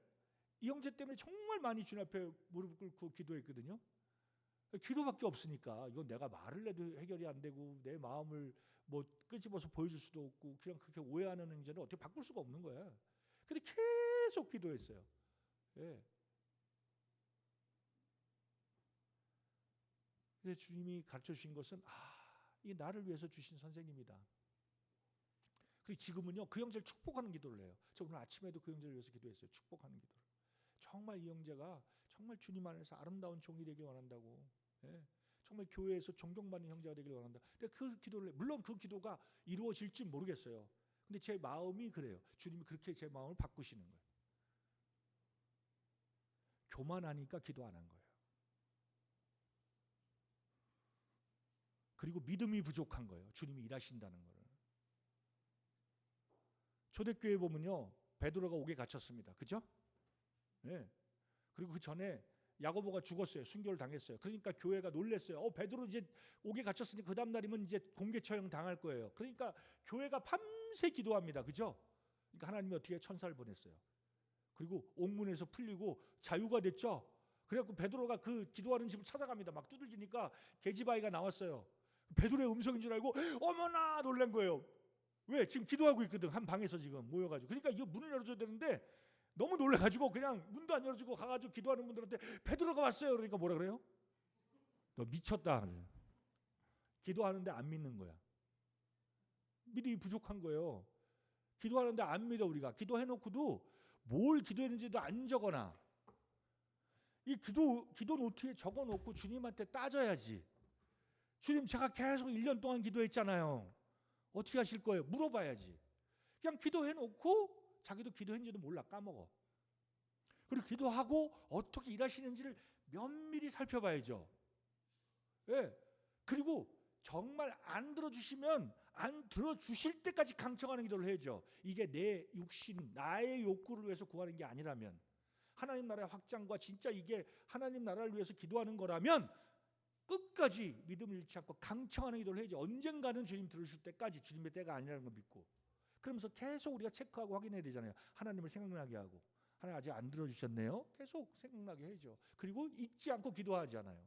이 형제 때문에 정말 많이 주님 앞에 무릎 꿇고 기도했거든요. 기도밖에 없으니까 이건 내가 말을 해도 해결이 안 되고 내 마음을 뭐 끄집어서 보여줄 수도 없고 그냥 그렇게 오해하는 형제는 어떻게 바꿀 수가 없는 거야. 근데 계속 기도했어요. 예. 근데 주님이 가르쳐 주신 것은 이 나를 위해서 주신 선생님이다. 그리고 지금은요 그 형제를 축복하는 기도를 해요. 저 오늘 아침에도 그 형제를 위해서 기도했어요. 축복하는 기도를. 정말 이 형제가 정말 주님 안에서 아름다운 종이 되길 원한다고. 예. 정말 교회에서 존경받는 형제가 되길 원한다. 근데 그 기도를 해요. 물론 그 기도가 이루어질지 모르겠어요. 근데 제 마음이 그래요. 주님이 그렇게 제 마음을 바꾸시는 거예요. 교만하니까 기도 안 한 거예요. 그리고 믿음이 부족한 거예요. 주님이 일하신다는 거를. 초대교회 보면요. 베드로가 옥에 갇혔습니다. 그죠? 네. 그리고 그 전에 야고보가 죽었어요. 순교를 당했어요. 그러니까 교회가 놀랬어요. 베드로 이제 옥에 갇혔으니 그 다음 날이면 이제 공개 처형 당할 거예요. 그러니까 교회가 밤새 기도합니다. 그죠? 그러니까 하나님이 어떻게 천사를 보냈어요. 그리고 옥문에서 풀리고 자유가 됐죠. 그래갖고 베드로가 그 기도하는 집을 찾아갑니다. 막 두들기니까 계집아이가 나왔어요. 베드로의 음성인 줄 알고 어머나 놀란 거예요. 왜? 지금 기도하고 있거든. 한 방에서 지금 모여가지고. 그러니까 이거 문을 열어줘야 되는데 너무 놀래가지고 그냥 문도 안 열어주고 가가지고 기도하는 분들한테 베드로가 왔어요. 그러니까 뭐라 그래요? 너 미쳤다. 기도하는데 안 믿는 거야. 믿음이 부족한 거예요. 기도하는데 안 믿어 우리가. 기도해놓고도 뭘 기도했는지도 안 적어놔. 이 기도 노트에 적어놓고 주님한테 따져야지. 주님 제가 계속 1년 동안 기도했잖아요. 어떻게 하실 거예요? 물어봐야지. 그냥 기도해놓고 자기도 기도했는지도 몰라. 까먹어. 그리고 기도하고 어떻게 일하시는지를 면밀히 살펴봐야죠. 예. 그리고 정말 안 들어주시면 안 들어주실 때까지 강청하는 기도를 해야죠. 이게 내 육신, 나의 욕구를 위해서 구하는 게 아니라면, 하나님 나라의 확장과 진짜 이게 하나님 나라를 위해서 기도하는 거라면 끝까지 믿음을 잃지 않고 강청하는 기도를 해야죠. 언젠가는 주님 들으실 때까지, 주님의 때가 아니라는 걸 믿고. 그러면서 계속 우리가 체크하고 확인해야 되잖아요. 하나님을 생각나게 하고. 하나님 아직 안 들어주셨네요. 계속 생각나게 해야죠. 그리고 잊지 않고 기도하잖아요.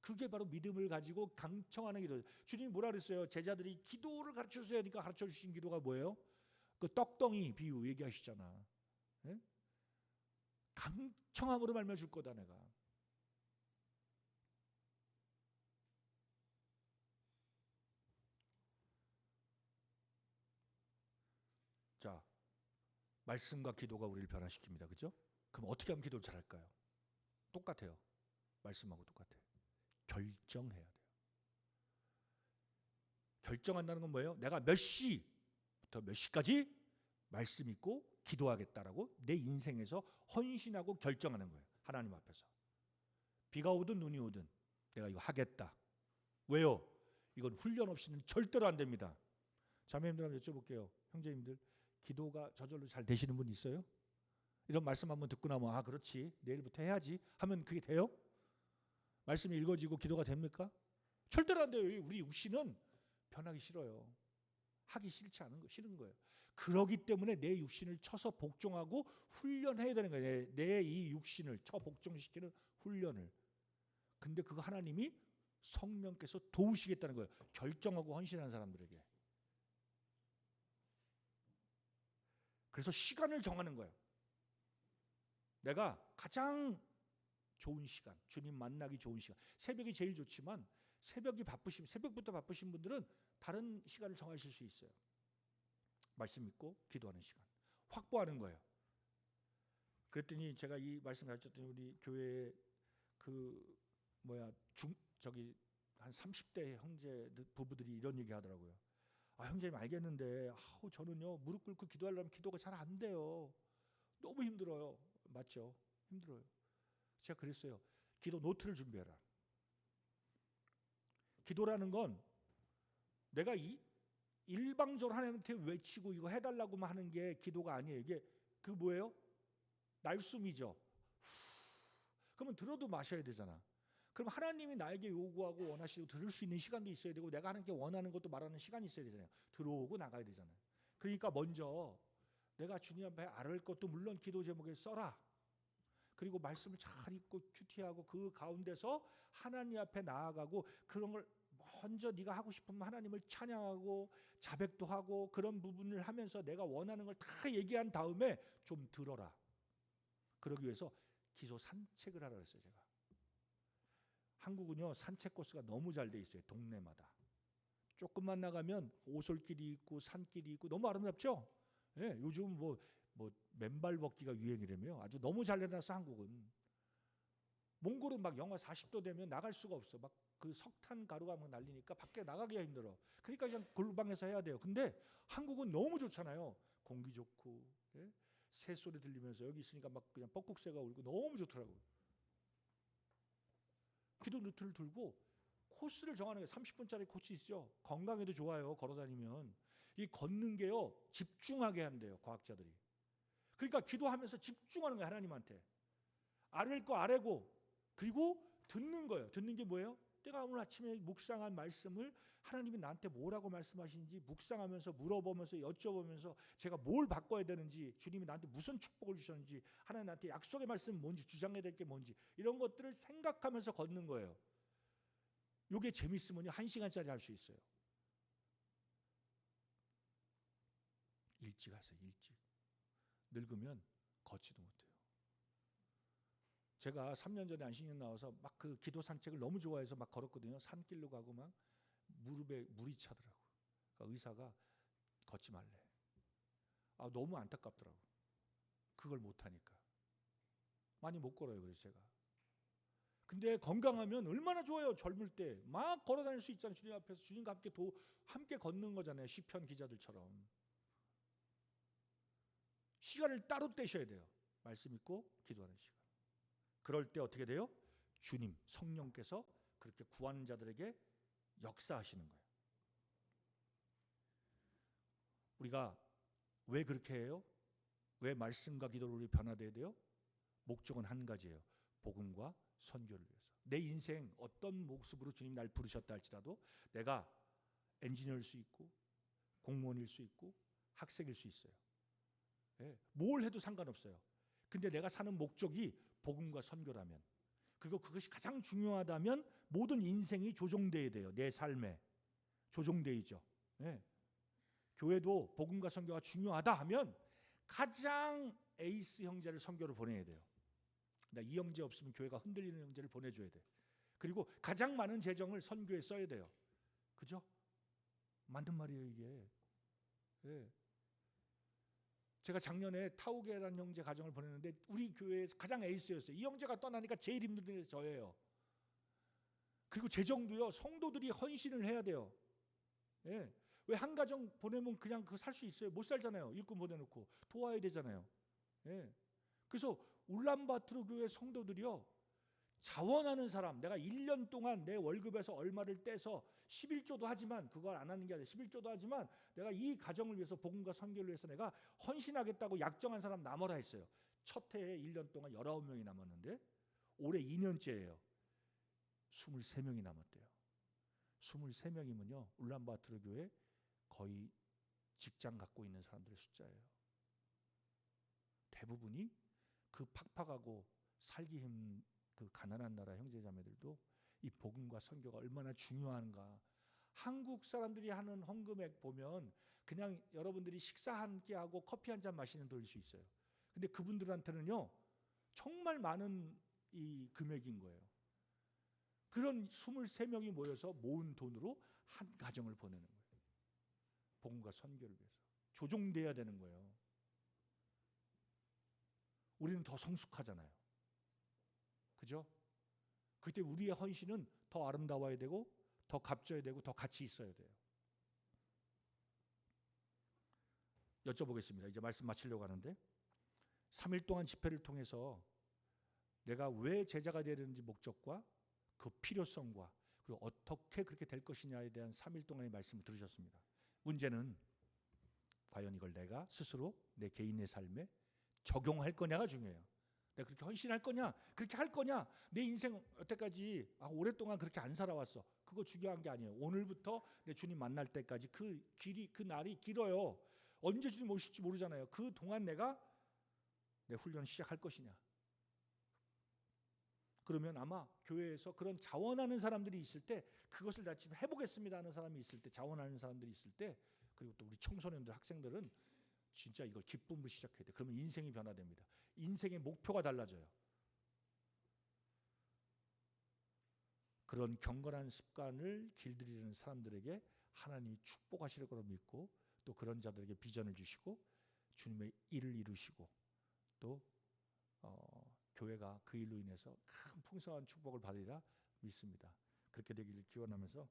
그게 바로 믿음을 가지고 강청하는 기도. 주님이 뭐라 그랬어요? 제자들이 기도를 가르쳐 주셔야 하니까 가르쳐 주신 기도가 뭐예요? 그 떡덩이 비유 얘기하시잖아. 예? 강청함으로 말미암아 줄 거다 내가. 자, 말씀과 기도가 우리를 변화시킵니다. 그렇죠? 그럼 어떻게 하면 기도를 잘할까요? 똑같아요. 말씀하고 똑같아요. 결정해야 돼요. 결정한다는 건 뭐예요? 내가 몇 시부터 몇 시까지 말씀 있고 기도하겠다라고 내 인생에서 헌신하고 결정하는 거예요. 하나님 앞에서. 비가 오든 눈이 오든 내가 이거 하겠다. 왜요? 이건 훈련 없이는 절대로 안 됩니다. 자매님들 한번 여쭤볼게요. 형제님들 기도가 저절로 잘 되시는 분 있어요? 이런 말씀 한번 듣고 나면 그렇지 내일부터 해야지 하면 그게 돼요? 말씀이 읽어지고 기도가 됩니까? 절대로 안 돼요. 우리 육신은 변하기 싫어요. 하기 싫지 않은 거 싫은 거예요. 그러기 때문에 내 육신을 쳐서 복종하고 훈련해야 되는 거예요. 내 이 육신을 쳐 복종시키는 훈련을. 근데 그거 하나님이 성령께서 도우시겠다는 거예요. 결정하고 헌신하는 사람들에게. 그래서 시간을 정하는 거예요. 내가 가장 좋은 시간, 주님 만나기 좋은 시간. 새벽이 제일 좋지만 새벽부터 바쁘신 분들은 다른 시간을 정하실 수 있어요. 말씀 읽고 기도하는 시간 확보하는 거예요. 그랬더니 제가 이 말씀 가르쳤더니 우리 교회 한 30대 형제 부부들이 이런 얘기 하더라고요. 형제님 알겠는데 저는요 무릎 꿇고 기도하려면 기도가 잘 안 돼요. 너무 힘들어요. 맞죠? 힘들어요. 제가 그랬어요. 기도 노트를 준비해라. 기도라는 건 내가 일방적으로 하나님한테 외치고 이거 해달라고만 하는 게 기도가 아니에요. 이게 뭐예요? 날숨이죠. 그러면 들어도 마셔야 되잖아. 그럼 하나님이 나에게 요구하고 원하시고 들을 수 있는 시간도 있어야 되고 내가 하나님께 원하는 것도 말하는 시간이 있어야 되잖아요. 들어오고 나가야 되잖아요. 그러니까 먼저 내가 주님 앞에 아뢰을 것도 물론 기도 제목에 써라. 그리고 말씀을 잘 읽고 큐티하고 그 가운데서 하나님 앞에 나아가고 그런 걸 먼저 네가 하고 싶으면 하나님을 찬양하고 자백도 하고 그런 부분을 하면서 내가 원하는 걸 다 얘기한 다음에 좀 들어라. 그러기 위해서 기도 산책을 하라 그랬어요. 제가. 한국은요 산책 코스가 너무 잘 돼 있어요. 동네마다. 조금만 나가면 오솔길이 있고 산길이 있고 너무 아름답죠. 예, 요즘 뭐 맨발 걷기가 유행이라며 아주 너무 잘 해놔서 한국은. 몽골은 막 영하 40도 되면 나갈 수가 없어. 막 그 석탄 가루가 막 날리니까 밖에 나가기가 힘들어. 그러니까 그냥 골방에서 해야 돼요. 근데 한국은 너무 좋잖아요. 공기 좋고 예? 새소리 들리면서 여기 있으니까 막 그냥 뻐꾹새가 울고 너무 좋더라고요. 기도 노트를 들고 코스를 정하는 게 30분짜리 코스 있죠. 건강에도 좋아요. 걸어다니면. 이 걷는 게요 집중하게 한대요. 과학자들이. 그러니까 기도하면서 집중하는 거예요. 하나님한테. 아랠 거 아뢰고 그리고 듣는 거예요. 듣는 게 뭐예요? 내가 오늘 아침에 묵상한 말씀을 하나님이 나한테 뭐라고 말씀하시는지 묵상하면서 물어보면서 여쭤보면서 제가 뭘 바꿔야 되는지 주님이 나한테 무슨 축복을 주셨는지 하나님 나한테 약속의 말씀은 뭔지 주장해야 될 게 뭔지 이런 것들을 생각하면서 걷는 거예요. 이게 재밌으면요 1시간짜리 할 수 있어요. 일찍 하세요. 일찍. 늙으면 걷지도 못해요. 제가 3년 전에 안식년 나와서 막 그 기도 산책을 너무 좋아해서 막 걸었거든요. 산길로 가고 막 무릎에 물이 차더라고. 그러니까 의사가 걷지 말래. 너무 안타깝더라고. 그걸 못 하니까. 많이 못 걸어요. 그래서 제가. 근데 건강하면 얼마나 좋아요. 젊을 때 막 걸어 다닐 수 있잖아요. 주님 앞에서 주님과 함께 걷는 거잖아요. 시편 기자들처럼. 시간을 따로 떼셔야 돼요. 말씀 읽고 기도하는 시간. 그럴 때 어떻게 돼요? 주님, 성령께서 그렇게 구하는 자들에게 역사하시는 거예요. 우리가 왜 그렇게 해요? 왜 말씀과 기도를 우리 변화돼야 돼요? 목적은 한 가지예요. 복음과 선교를 위해서. 내 인생 어떤 모습으로 주님 날 부르셨다 할지라도 내가 엔지니어일 수 있고 공무원일 수 있고 학생일 수 있어요. 네, 뭘 해도 상관없어요. 근데 내가 사는 목적이 복음과 선교라면 그리고 그것이 가장 중요하다면 모든 인생이 조정돼야 돼요. 내 삶에 조정돼야죠. 네. 교회도 복음과 선교가 중요하다 하면 가장 에이스 형제를 선교를 보내야 돼요. 이 형제 없으면 교회가 흔들리는 형제를 보내줘야 돼. 그리고 가장 많은 재정을 선교에 써야 돼요. 그죠? 맞는 말이에요 이게. 네. 제가 작년에 타우게라는 형제 가정을 보냈는데 우리 교회에서 가장 에이스였어요. 이 형제가 떠나니까 제일 힘든 게 저예요. 그리고 재정도요. 성도들이 헌신을 해야 돼요. 예. 왜 한 가정 보내면 그냥 그 살 수 있어요? 못 살잖아요. 일꾼 보내놓고 도와야 되잖아요. 예. 그래서 울란바토르 교회 성도들이요. 자원하는 사람, 내가 1년 동안 내 월급에서 얼마를 떼서 11조도 하지만 그걸 안 하는 게 아니라 11조도 하지만 내가 이 가정을 위해서 복음과 선교를 위해서 내가 헌신하겠다고 약정한 사람 남아라 했어요. 첫 해에 1년 동안 19명이 남았는데 올해 2년째예요. 23명이 남았대요. 23명이면요. 울란바토르 교회 거의 직장 갖고 있는 사람들의 숫자예요. 대부분이 그 팍팍하고 살기 힘든 그 가난한 나라 형제자매들도 이 복음과 선교가 얼마나 중요한가. 한국 사람들이 하는 헌금액 보면 그냥 여러분들이 식사 한 끼 하고 커피 한 잔 마시는 돈일 수 있어요. 근데 그분들한테는요 정말 많은 이 금액인 거예요. 그런 23명이 모여서 모은 돈으로 한 가정을 보내는 거예요. 복음과 선교를 위해서 조종돼야 되는 거예요. 우리는 더 성숙하잖아요. 그죠? 그때 우리의 헌신은 더 아름다워야 되고 더 값져야 되고 더 가치 있어야 돼요. 여쭤보겠습니다. 이제 말씀 마치려고 하는데 3일 동안 집회를 통해서 내가 왜 제자가 되려는지 목적과 그 필요성과 그리고 어떻게 그렇게 될 것이냐에 대한 3일 동안의 말씀을 들으셨습니다. 문제는 과연 이걸 내가 스스로 내 개인의 삶에 적용할 거냐가 중요해요. 내가 그렇게 헌신할 거냐? 그렇게 할 거냐? 내 인생 여태까지 오랫동안 그렇게 안 살아왔어. 그거 중요한 게 아니에요. 오늘부터 내 주님 만날 때까지 그 길이 그 날이 길어요. 언제 주님 오실지 모르잖아요. 그 동안 내가 내 훈련을 시작할 것이냐? 그러면 아마 교회에서 그런 자원하는 사람들이 있을 때 그것을 나 지금 해보겠습니다 하는 사람이 있을 때 자원하는 사람들이 있을 때 그리고 또 우리 청소년들 학생들은 진짜 이걸 기쁨으로 시작해야 돼. 그러면 인생이 변화됩니다. 인생의 목표가 달라져요. 그런 경건한 습관을 길들이는 사람들에게 하나님이 축복하실 거로 믿고 또 그런 자들에게 비전을 주시고 주님의 일을 이루시고 또 교회가 그 일로 인해서 큰 풍성한 축복을 받으리라 믿습니다. 그렇게 되기를 기원하면서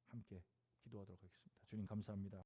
함께 기도하도록 하겠습니다. 주님 감사합니다.